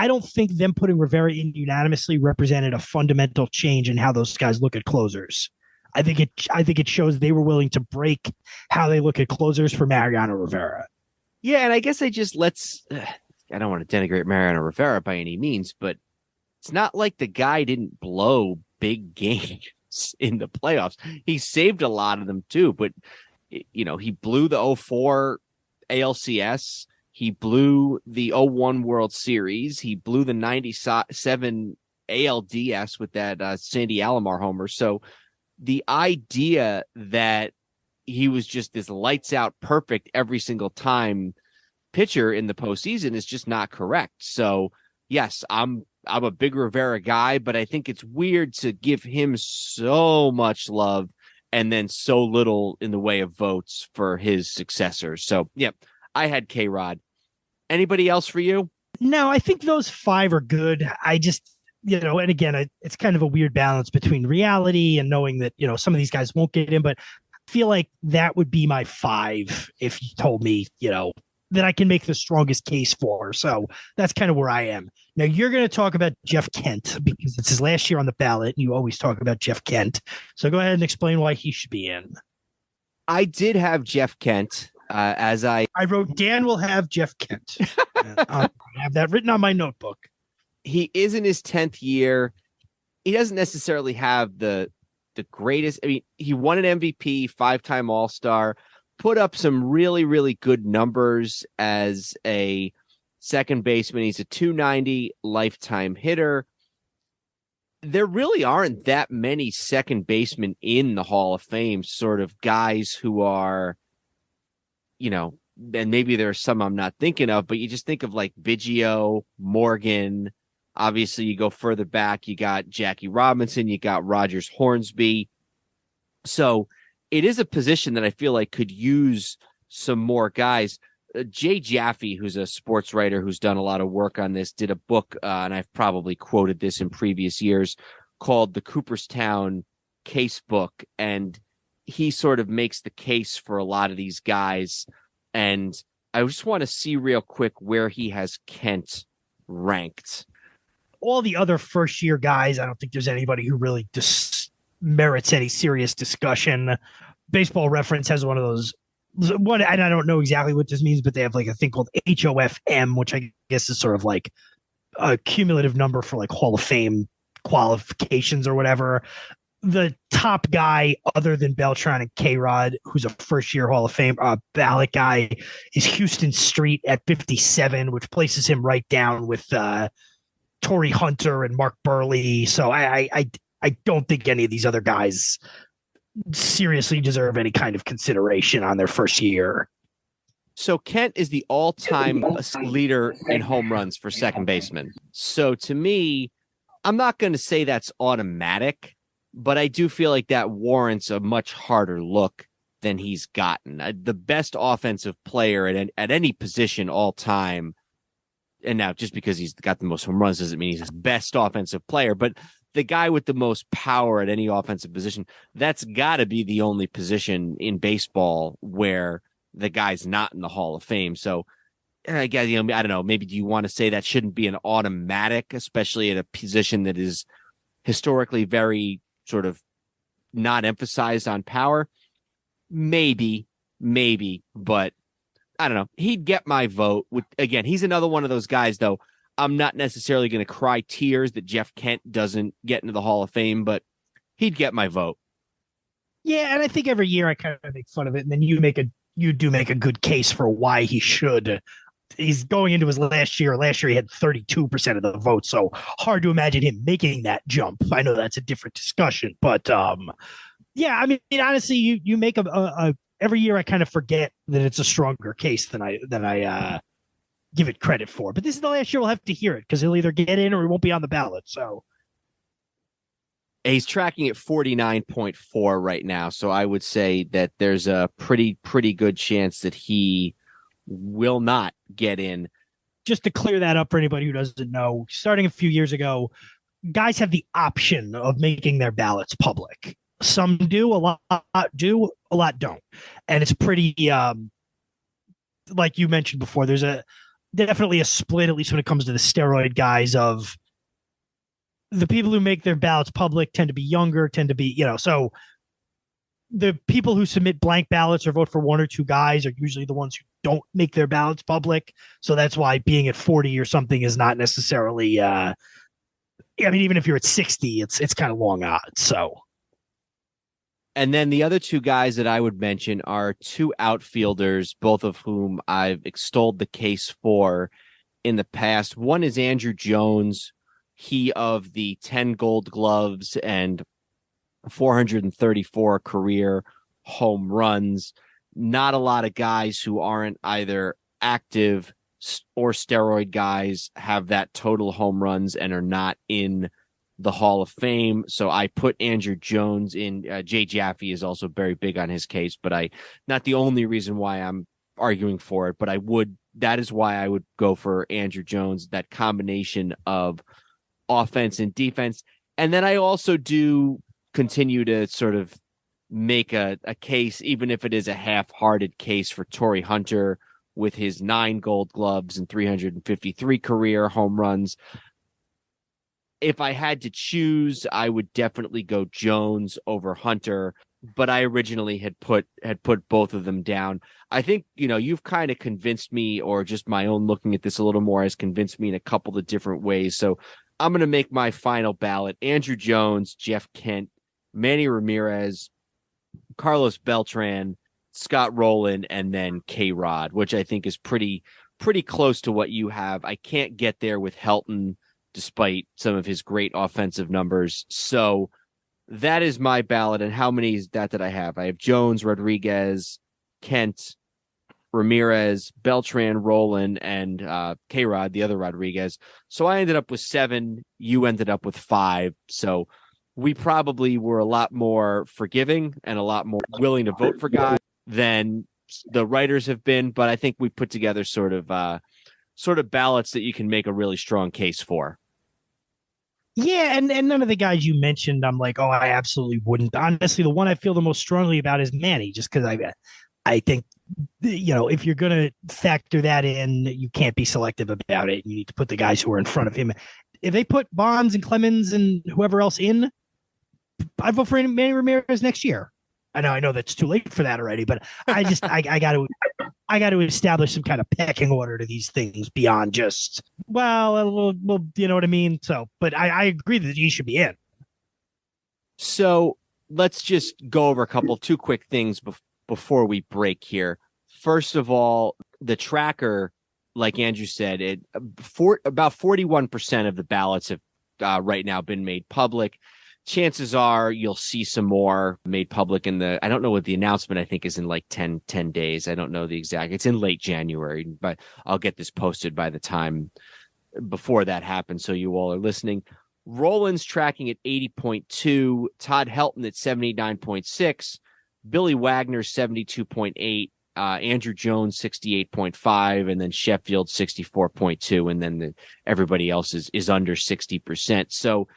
don't think them putting Rivera in unanimously represented a fundamental change in how those guys look at closers. I think it shows they were willing to break how they look at closers for Mariano Rivera. Yeah, and I guess I don't want to denigrate Mariano Rivera by any means, but it's not like the guy didn't blow big games in the playoffs. He saved a lot of them too, but he blew the 2004 ALCS. He blew the 2001 World Series. He blew the 97 ALDS with that Sandy Alomar homer. So the idea that he was just this lights out perfect every single time pitcher in the postseason is just not correct. So yes, I'm a big Rivera guy, but I think it's weird to give him so much love and then so little in the way of votes for his successors. So yeah, I had K-Rod. Anybody else for you? No, I think those five are good. I just, and again, it's kind of a weird balance between reality and knowing that, some of these guys won't get in, but I feel like that would be my five if you told me, that I can make the strongest case for. So that's kind of where I am. Now you're going to talk about Jeff Kent because it's his last year on the ballot. And you always talk about Jeff Kent. So go ahead and explain why he should be in. I did have Jeff Kent. I wrote, Dan will have Jeff Kent. I have that written on my notebook. He is in his 10th year. He doesn't necessarily have the greatest. I mean, he won an MVP, 5-time All-Star, put up some really, really good numbers as a second baseman. He's a .290 lifetime hitter. There really aren't that many second basemen in the Hall of Fame, sort of guys who are, and maybe there's some I'm not thinking of, but you just think of like Biggio, Morgan. Obviously, you go further back, you got Jackie Robinson, you got Rogers Hornsby. So it is a position that I feel like could use some more guys. Jay Jaffe, who's a sports writer who's done a lot of work on this, did a book, and I've probably quoted this in previous years, called the Cooperstown Case Book. And he sort of makes the case for a lot of these guys. And I just want to see real quick where he has Kent ranked. All the other first year guys, I don't think there's anybody who really merits any serious discussion. Baseball Reference has one of those, and I don't know exactly what this means, but they have like a thing called HOFM, which I guess is sort of like a cumulative number for like Hall of Fame qualifications or whatever. The top guy other than Beltran and K-Rod, who's a first year Hall of Fame ballot guy, is Houston Street at 57, which places him right down with Torrey Hunter and Mark Burley. So I don't think any of these other guys seriously deserve any kind of consideration on their first year. So Kent is the all-time leader in home runs for second baseman. So to me, I'm not going to say that's automatic, but I do feel like that warrants a much harder look than he's gotten. The best offensive player at any position all time, and now just because he's got the most home runs doesn't mean he's the best offensive player, but the guy with the most power at any offensive position, that's got to be the only position in baseball where the guy's not in the Hall of Fame. So I guess, I don't know, maybe do you want to say that shouldn't be an automatic, especially at a position that is historically very sort of not emphasized on power? Maybe, but I don't know. He'd get my vote. Again, he's another one of those guys, though. I'm not necessarily going to cry tears that Jeff Kent doesn't get into the Hall of Fame, but he'd get my vote. Yeah, and I think every year I kind of make fun of it, and then you do make a good case for why he should. He's going into his last year. Last year he had 32% of the vote, so hard to imagine him making that jump. I know that's a different discussion, but yeah, I mean, honestly, you make a every year I kind of forget that it's a stronger case than I give it credit for. But this is the last year we'll have to hear it because he'll either get in or he won't be on the ballot. So he's tracking at 49.4 right now. So I would say that there's a pretty good chance that he will not get in. Just to clear that up for anybody who doesn't know, starting a few years ago, guys have the option of making their ballots public. Some do, a lot do, a lot don't. And it's pretty, like you mentioned before, there's definitely a split, at least when it comes to the steroid guys, of the people who make their ballots public tend to be younger, tend to be, so the people who submit blank ballots or vote for one or two guys are usually the ones who don't make their ballots public. So that's why being at 40 or something is not necessarily, I mean, even if you're at 60, it's kind of long odds. So. And then the other two guys that I would mention are two outfielders, both of whom I've extolled the case for in the past. One is Andrew Jones, he of the 10 Gold Gloves and 434 career home runs. Not a lot of guys who aren't either active or steroid guys have that total home runs and are not in the Hall of Fame. So I put Andrew Jones in. Jay Jaffe is also very big on his case, but not the only reason why I'm arguing for it, but that is why I would go for Andrew Jones, that combination of offense and defense. And then I also do continue to sort of make a case, even if it is a half-hearted case, for Torrey Hunter with his 9 Gold Gloves and 353 career home runs. If I had to choose, I would definitely go Jones over Hunter, but I originally had put both of them down. I think, you've kind of convinced me, or just my own looking at this a little more has convinced me in a couple of different ways. So I'm going to make my final ballot: Andrew Jones, Jeff Kent, Manny Ramirez, Carlos Beltran, Scott Rolen, and then K-Rod, which I think is pretty close to what you have. I can't get there with Helton, despite some of his great offensive numbers. So that is my ballot. And how many is that I have? I have Jones, Rodriguez, Kent, Ramirez, Beltran, Rolen, and K-Rod, the other Rodriguez. So I ended up with 7. You ended up with 5. So we probably were a lot more forgiving and a lot more willing to vote for guys than the writers have been. But I think we put together sort of ballots that you can make a really strong case for. Yeah, and none of the guys you mentioned, I'm like, oh, I absolutely wouldn't. Honestly, the one I feel the most strongly about is Manny, just because I think, if you're going to factor that in, you can't be selective about it. You need to put the guys who are in front of him. If they put Bonds and Clemens and whoever else in, I'd vote for Manny Ramirez next year. I know that's too late for that already, but I got to establish some kind of pecking order to these things beyond just, well, you know what I mean? So, but I agree that he should be in. So let's just go over two quick things before we break here. First of all, the tracker, like Andrew said, about 41% of the ballots have right now been made public. chances are you'll see some more made public I don't know what the announcement I think is in like 10 days. I don't know the exact, it's in late January, but I'll get this posted by the time before that happens. So you all are listening. Rolen's tracking at 80.2, Todd Helton at 79.6, Billy Wagner 72.8, Andrew Jones 68.5, and then Sheffield 64.2, and then everybody else is under 60%. So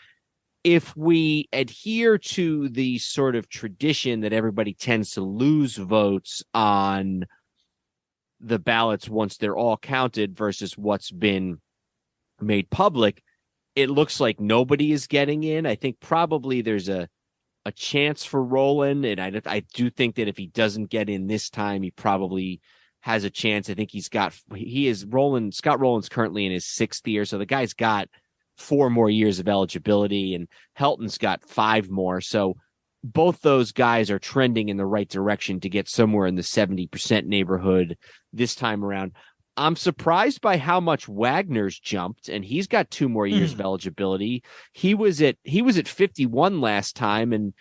if we adhere to the sort of tradition that everybody tends to lose votes on the ballots once they're all counted versus what's been made public, it looks like nobody is getting in. I think probably there's a chance for Rolen, and I do think that if he doesn't get in this time, he probably has a chance. I think Scott Rolen's currently in his 6th year, so the guy's got 4 more years of eligibility, and Helton's got 5 more. So both those guys are trending in the right direction to get somewhere in the 70% neighborhood this time around. I'm surprised by how much Wagner's jumped, and he's got 2 more years of eligibility. He was at 51 last time, and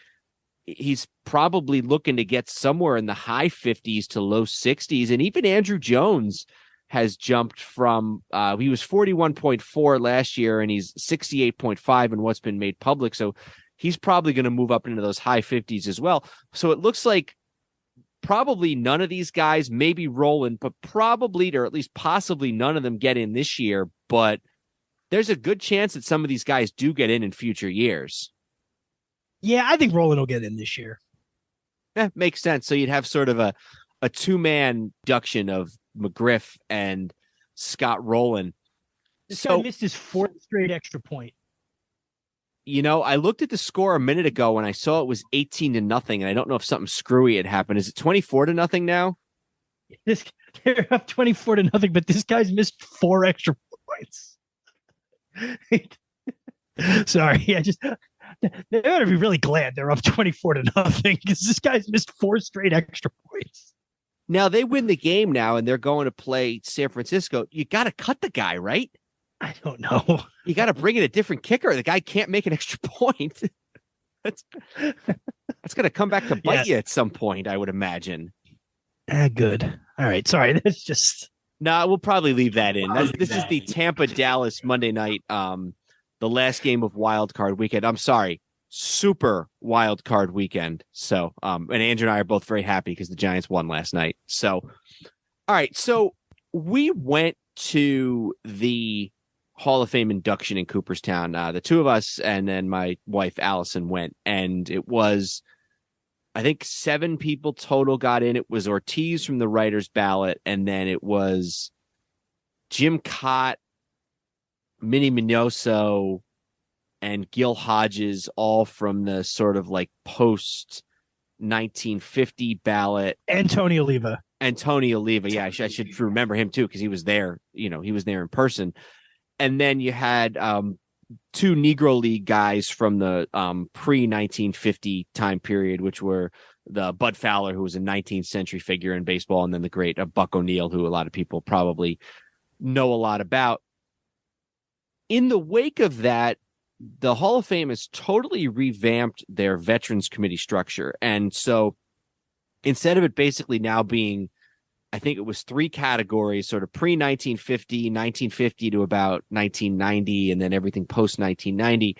he's probably looking to get somewhere in the high 50s to low 60s. And even Andrew Jones has jumped from he was 41.4 last year, and he's 68.5 in what's been made public. So he's probably going to move up into those high 50s as well. So it looks like probably none of these guys, maybe Rolen, but probably, or at least possibly none of them get in this year. But there's a good chance that some of these guys do get in future years. Yeah, I think Rolen will get in this year. Makes sense. So you'd have sort of a 2-man induction of McGriff and Scott Rolen. This guy missed his 4th straight extra point. You know, I looked at the score a minute ago and I saw it was 18-0, and I don't know if something screwy had happened. Is it 24-0 now? They're up 24-0, but this guy's missed 4 extra points. Sorry, they ought to be really glad they're up 24-0 because this guy's missed 4 straight extra points. Now they win the game now, and they're going to play San Francisco. You got to cut the guy, right? I don't know. You got to bring in a different kicker. The guy can't make an extra point. That's going to come back to bite you at some point, I would imagine. Good. All right. Sorry. That's just. No, we'll probably leave that in. This is the Tampa-Dallas Monday night, the last game of Wild Card Weekend. I'm sorry, Super Wild Card Weekend. So, and Andrew and I are both very happy because the Giants won last night. So, all right. So we went to the Hall of Fame induction in Cooperstown. The 2 of us and then my wife Allison went, and it was, I think, 7 people total got in. It was Ortiz from the writer's ballot, and then it was Jim Cott, Minnie Minoso, and Gil Hodges, all from the sort of like post 1950 ballot. Antonio Oliva. Yeah, I should remember him too, because he was there. You know, he was there in person. And then you had 2 Negro League guys from the pre-1950 time period, which were the Bud Fowler, who was a 19th century figure in baseball, and then the great Buck O'Neil, who a lot of people probably know a lot about. In the wake of that, the Hall of Fame has totally revamped their Veterans Committee structure. And so instead of it basically now being, I think it was 3 categories, sort of pre-1950, 1950 to about 1990, and then everything post-1990.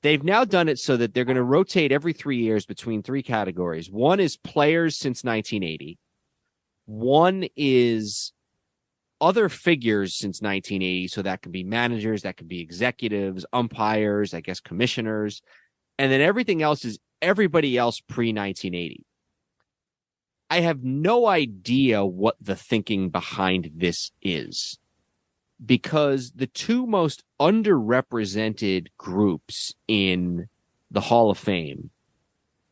They've now done it so that they're going to rotate every 3 years between 3 categories. One is players since 1980. One is other figures since 1980. So that could be managers, that could be executives, umpires, I guess commissioners. And then everything else is everybody else pre-1980. I have no idea what the thinking behind this is, because the 2 most underrepresented groups in the Hall of Fame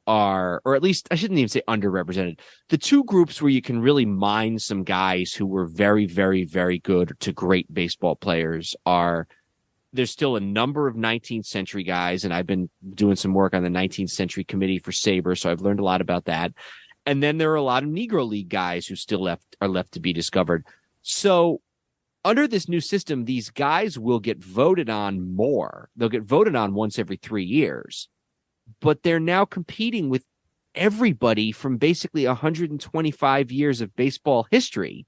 are, or at least I shouldn't even say underrepresented, the 2 groups where you can really mine some guys who were very, very, very good to great baseball players are, there's still a number of 19th century guys, and I've been doing some work on the 19th century committee for SABR, so I've learned a lot about that. And then there are a lot of Negro League guys who still are left to be discovered. So under this new system, these guys will get voted on more. They'll get voted on once every 3 years. but they're now competing with everybody from basically 125 years of baseball history.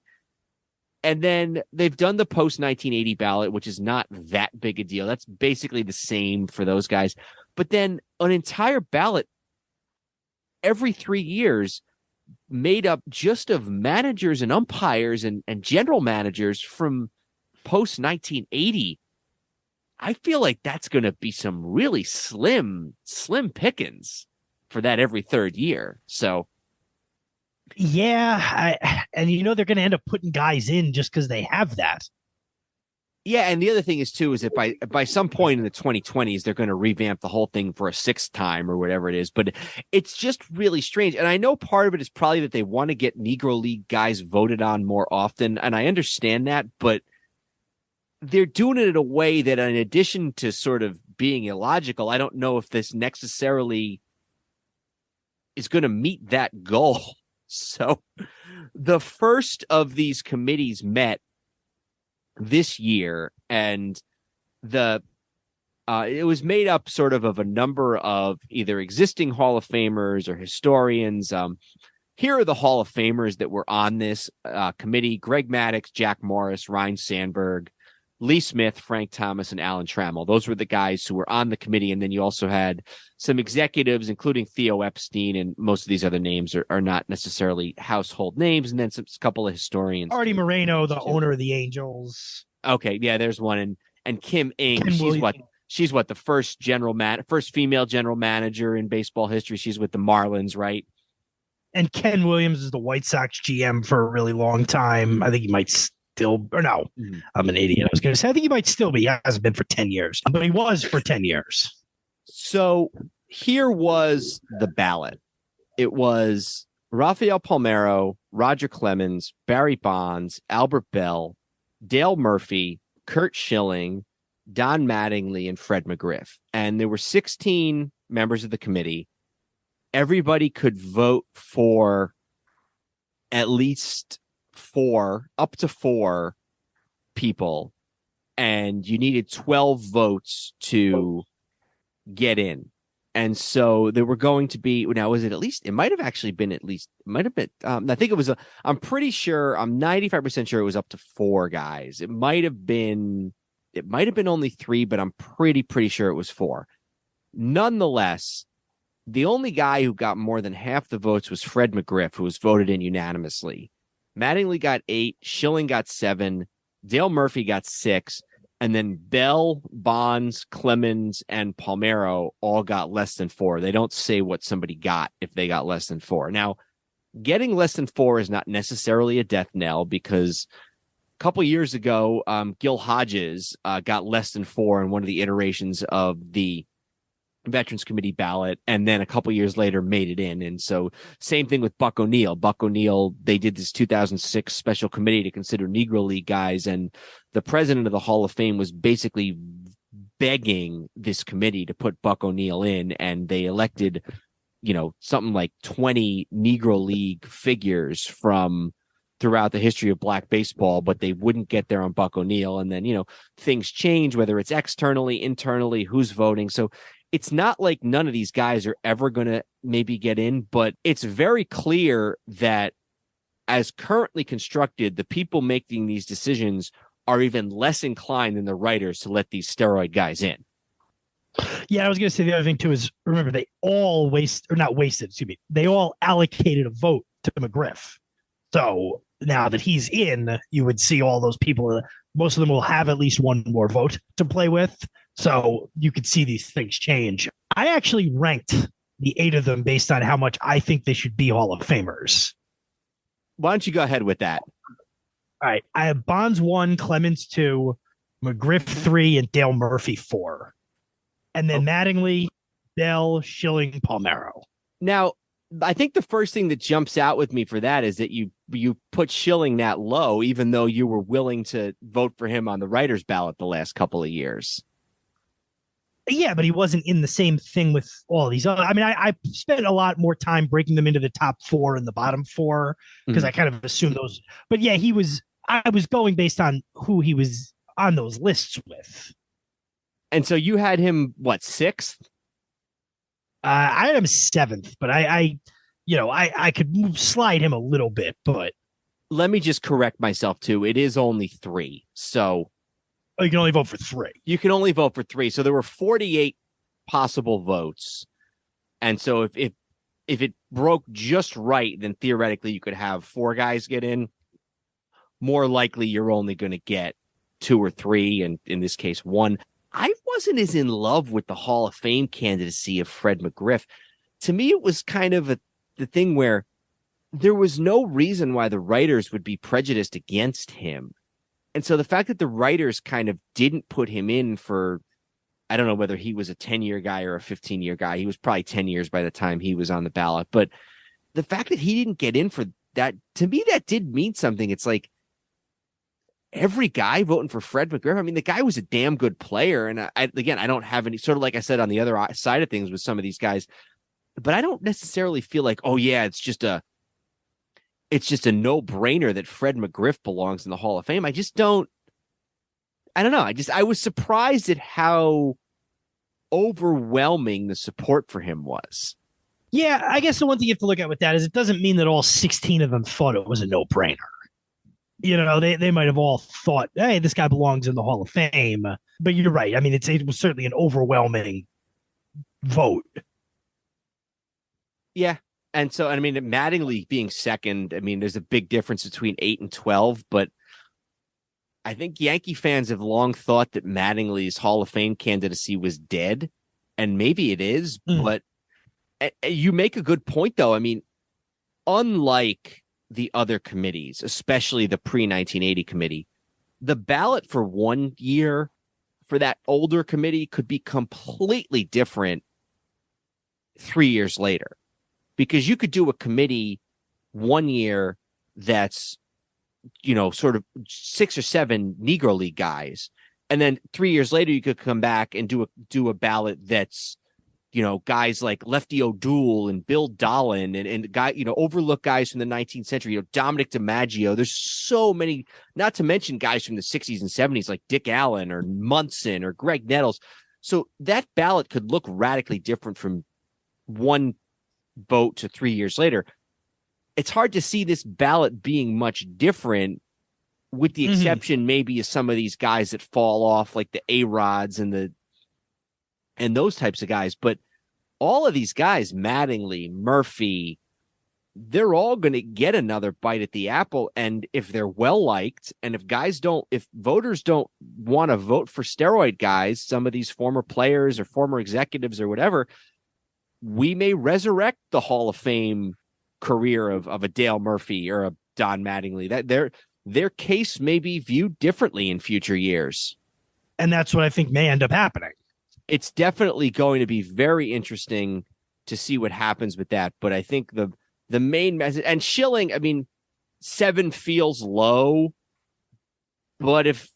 And then they've done the post 1980 ballot, which is not that big a deal. That's basically the same for those guys. But then an entire ballot every 3 years made up just of managers and umpires and general managers from post 1980. I feel like that's going to be some really slim pickings for that every third year. So, yeah, and they're going to end up putting guys in just because they have that. yeah, and the other thing is too is that by some point in the 2020s they're going to revamp the whole thing for a sixth time or whatever it is. But it's just really strange, and I know part of it is probably that they want to get Negro League guys voted on more often, and I understand that, but they're doing it in a way that, in addition to sort of being illogical, I don't know if this necessarily is going to meet that goal. So the first of these committees met this year, and it was made up sort of a number of either existing Hall of Famers or historians. Here are the Hall of Famers that were on this committee: Greg Maddux, Jack Morris, Ryan Sandberg, Lee Smith, Frank Thomas, and Alan Trammell. Those were the guys who were on the committee. And then you also had some executives, including Theo Epstein, and most of these other names are not necessarily household names. And then a couple of historians. Artie Moreno, the owner of the Angels. Okay, yeah, there's one. And Kim Ng, she's the first first female general manager in baseball history. She's with the Marlins, right? And Ken Williams is the White Sox GM for a really long time. I think he might still, or no, I'm an idiot. I was going to say, I think he might still be. He hasn't been for 10 years, but he was for 10 years. So here was the ballot. It was Rafael Palmeiro, Roger Clemens, Barry Bonds, Albert Bell, Dale Murphy, Curt Schilling, Don Mattingly, and Fred McGriff. And there were 16 members of the committee. Everybody could vote for at least up to four people, and you needed 12 votes to get in. And so there were going to be, now was it at least, I think it was, I'm pretty sure, I'm 95% sure it was up to four guys. It might have been only three, but I'm pretty sure it was four. Nonetheless, the only guy who got more than half the votes was Fred McGriff, who was voted in unanimously. Mattingly got 8, Schilling got 7, Dale Murphy got 6, and then Bell, Bonds, Clemens, and Palmeiro all got less than 4. They don't say what somebody got if they got less than 4. Now, getting less than 4 is not necessarily a death knell, because a couple years ago, Gil Hodges got less than 4 in one of the iterations of the Veterans Committee ballot, and then a couple years later made it in. And so same thing with Buck O'Neill. Buck O'Neill, they did this 2006 special committee to consider Negro League guys, and the president of the Hall of Fame was basically begging this committee to put Buck O'Neill in, and they elected, something like 20 Negro League figures from throughout the history of black baseball, but they wouldn't get there on Buck O'Neill. And then, things change, whether it's externally, internally, who's voting. So it's not like none of these guys are ever going to maybe get in, but it's very clear that as currently constructed, the people making these decisions are even less inclined than the writers to let these steroid guys in. Yeah, I was going to say the other thing too is, remember, they all they all allocated a vote to McGriff. So now that he's in, you would see all those people, most of them will have at least one more vote to play with. So you could see these things change. I actually ranked the 8 of them based on how much I think they should be Hall of Famers. Why don't you go ahead with that? All right. I have Bonds 1, Clemens 2, McGriff 3, and Dale Murphy 4. And then Mattingly, Bell, Schilling, Palmeiro. Now, I think the first thing that jumps out with me for that is that you put Schilling that low, even though you were willing to vote for him on the writer's ballot the last couple of years. Yeah, but he wasn't in the same thing with all these other. I mean, I spent a lot more time breaking them into the top 4 and the bottom 4 because I kind of assumed those. But yeah, I was going based on who he was on those lists with. And so you had him, what, 6th? I had him 7th, but I could slide him a little bit, but Let me just correct myself too. It is only 3. So you can only vote for 3. you can only vote for 3. So there were 48 possible votes. And so if it broke just right, then theoretically you could have 4 guys get in. More likely you're only going to get 2 or 3, and in this case 1. I wasn't as in love with the Hall of Fame candidacy of Fred McGriff. To me, it was kind of the thing where there was no reason why the writers would be prejudiced against him. And so the fact that the writers kind of didn't put him in for, I don't know whether he was a 10-year guy or a 15-year guy. He was probably 10 years by the time he was on the ballot. But the fact that he didn't get in for that, to me, that did mean something. It's like every guy voting for Fred McGriff. I mean, the guy was a damn good player. And I don't have any, sort of like I said on the other side of things with some of these guys, but I don't necessarily feel like, oh yeah, it's just a no-brainer that Fred McGriff belongs in the Hall of Fame. I don't know. I was surprised at how overwhelming the support for him was. Yeah, I guess the one thing you have to look at with that is it doesn't mean that all 16 of them thought it was a no-brainer. They might have all thought, hey, this guy belongs in the Hall of Fame. But you're right. I mean, it was certainly an overwhelming vote. Yeah. And so, I mean, Mattingly being second, I mean, there's a big difference between 8 and 12, but I think Yankee fans have long thought that Mattingly's Hall of Fame candidacy was dead, and maybe it is, but you make a good point, though. I mean, unlike the other committees, especially the pre-1980 committee, the ballot for 1 year for that older committee could be completely different 3 years later. Because you could do a committee 1 year that's, sort of 6 or 7 Negro League guys. And then 3 years later, you could come back and do a ballot that's, guys like Lefty O'Doul and Bill Dolan and guy, overlooked guys from the 19th century, Dominic DiMaggio. There's so many, not to mention guys from the 60s and 70s like Dick Allen or Munson or Greg Nettles. So that ballot could look radically different from one vote to 3 years later. It's hard to see this ballot being much different, with the exception maybe of some of these guys that fall off, like the A-Rods and those types of guys. But all of these guys, Mattingly, Murphy, they're all going to get another bite at the apple. And if they're well liked, and if voters don't want to vote for steroid guys, some of these former players or former executives or whatever, we may resurrect the Hall of Fame career of a Dale Murphy or a Don Mattingly. That their case may be viewed differently in future years. And that's what I think may end up happening. It's definitely going to be very interesting to see what happens with that. But I think the main message, and Schilling, I mean, 7 feels low, but if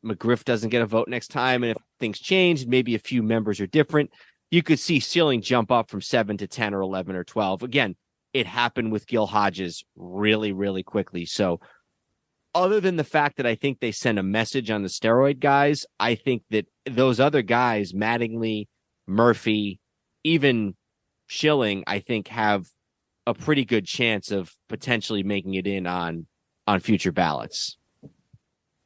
McGriff doesn't get a vote next time, and if things change, maybe a few members are different, you could see Schilling jump up from 7 to 10 or 11 or 12. Again, it happened with Gil Hodges really, really quickly. So other than the fact that I think they sent a message on the steroid guys, I think that those other guys, Mattingly, Murphy, even Schilling, I think have a pretty good chance of potentially making it in on future ballots.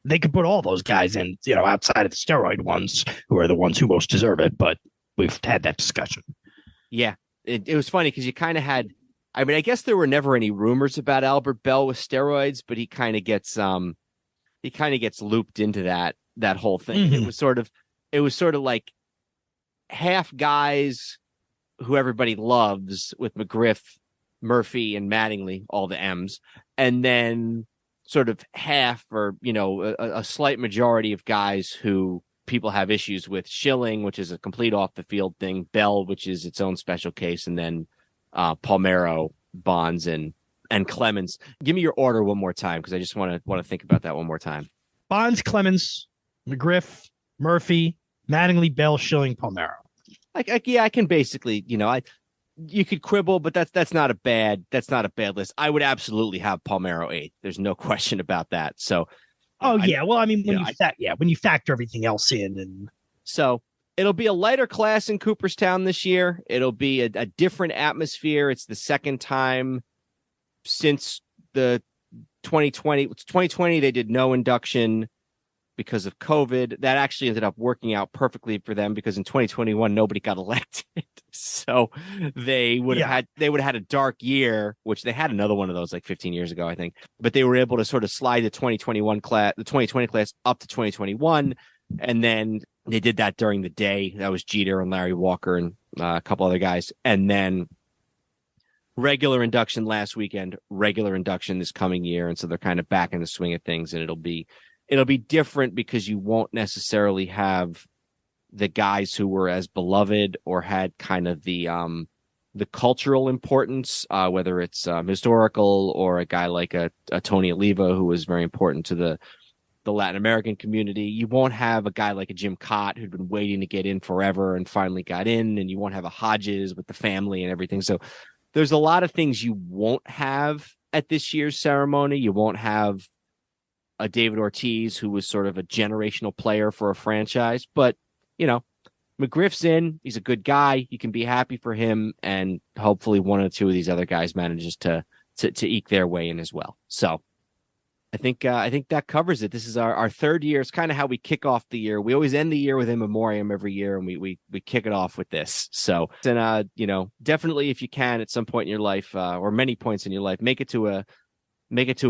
They could put all those guys in, outside of the steroid ones, who are the ones who most deserve it. But we've had that discussion. Yeah, it was funny because you kind of had, I mean, I guess there were never any rumors about Albert Bell with steroids, but he kind of gets looped into that whole thing. It was sort of like half guys who everybody loves with McGriff, Murphy, and Mattingly, all the M's, and then sort of half or a slight majority of guys who people have issues with. Schilling, which is a complete off the field thing, Bell, which is its own special case, and then Palmeiro, Bonds, and Clemens. Give me your order one more time, because I just want to think about that one more time. Bonds, Clemens, McGriff, Murphy, Mattingly, Bell, Schilling, Palmeiro. I can basically, you could quibble, but that's not a bad list. I would absolutely have Palmeiro 8th. There's no question about that. So, well, I mean, when you factor everything else in, and so It'll be a lighter class in Cooperstown this year. It'll be a different atmosphere. It's the second time since the 2020. 2020, they did no induction because of COVID. That actually ended up working out perfectly for them because in 2021, nobody got elected. So they would have had a dark year, which they had another one of those like 15 years ago, I think. But they were able to sort of slide the 2020 class up to 2021. And then they did that during the day. That was Jeter and Larry Walker and a couple other guys. And then regular induction last weekend, regular induction this coming year. And so they're kind of back in the swing of things. And it'll be different because you won't necessarily have the guys who were as beloved or had kind of the cultural importance, whether it's historical or a guy like a Tony Oliva, who was very important to the Latin American community. You won't have a guy like a Jim Cott who'd been waiting to get in forever and finally got in, and you won't have a Hodges with the family and everything. So there's a lot of things you won't have at this year's ceremony. You won't have a David Ortiz, who was sort of a generational player for a franchise, but McGriff's in. He's a good guy. You can be happy for him, and hopefully one or two of these other guys manages to eke their way in as well. So I think that covers it. This is our third year. It's kind of how we kick off the year. We always end the year with in memoriam every year, and we kick it off with this. So, and definitely if you can at some point in your life, or many points in your life, make it to an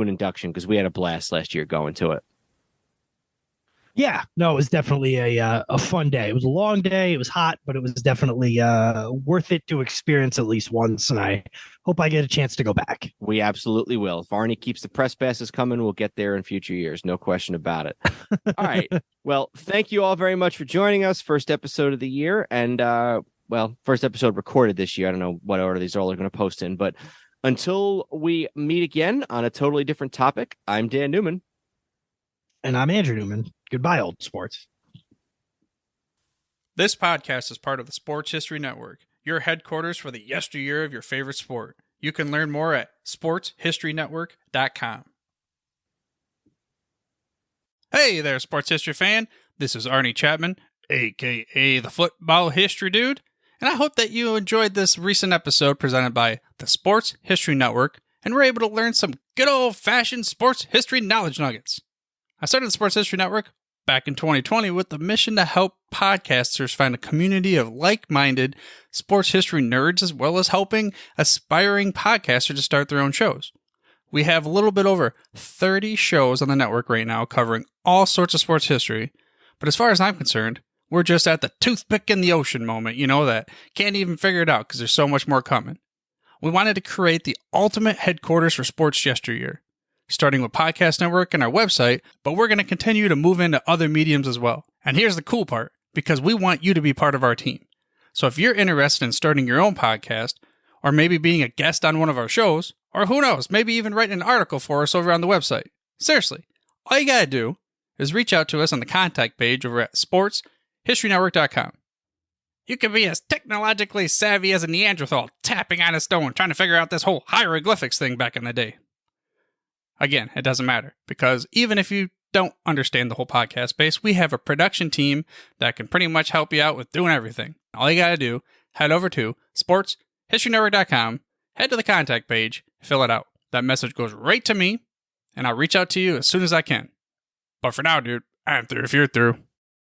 induction, because we had a blast last year going to it. Yeah, no, it was definitely a fun day. It was a long day. It was hot, but it was definitely worth it to experience at least once. And I hope I get a chance to go back. We absolutely will. If Arnie keeps the press passes coming, we'll get there in future years. No question about it. All right. Well, thank you all very much for joining us. First episode of the year. And, first episode recorded this year. I don't know what order these all are going to post in. But until we meet again on a totally different topic, I'm Dan Newman. And I'm Andrew Newman. Goodbye, old sports. This podcast is part of the Sports History Network, your headquarters for the yesteryear of your favorite sport. You can learn more at sportshistorynetwork.com. Hey there, sports history fan. This is Arnie Chapman, a.k.a. the Football History Dude, and I hope that you enjoyed this recent episode presented by the Sports History Network and were able to learn some good old-fashioned sports history knowledge nuggets. I started the Sports History Network back in 2020 with the mission to help podcasters find a community of like-minded sports history nerds, as well as helping aspiring podcasters to start their own shows. We have a little bit over 30 shows on the network right now covering all sorts of sports history, but as far as I'm concerned, we're just at the toothpick in the ocean moment, that can't even figure it out because there's so much more coming. We wanted to create the ultimate headquarters for sports yesteryear, starting with Podcast Network and our website, but we're going to continue to move into other mediums as well. And here's the cool part, because we want you to be part of our team. So if you're interested in starting your own podcast, or maybe being a guest on one of our shows, or who knows, maybe even writing an article for us over on the website, seriously, all you got to do is reach out to us on the contact page over at sportshistorynetwork.com. You can be as technologically savvy as a Neanderthal tapping on a stone trying to figure out this whole hieroglyphics thing back in the day. Again, it doesn't matter, because even if you don't understand the whole podcast space, we have a production team that can pretty much help you out with doing everything. All you got to do, head over to sportshistorynetwork.com, head to the contact page, fill it out. That message goes right to me, and I'll reach out to you as soon as I can. But for now, dude, I'm through if you're through.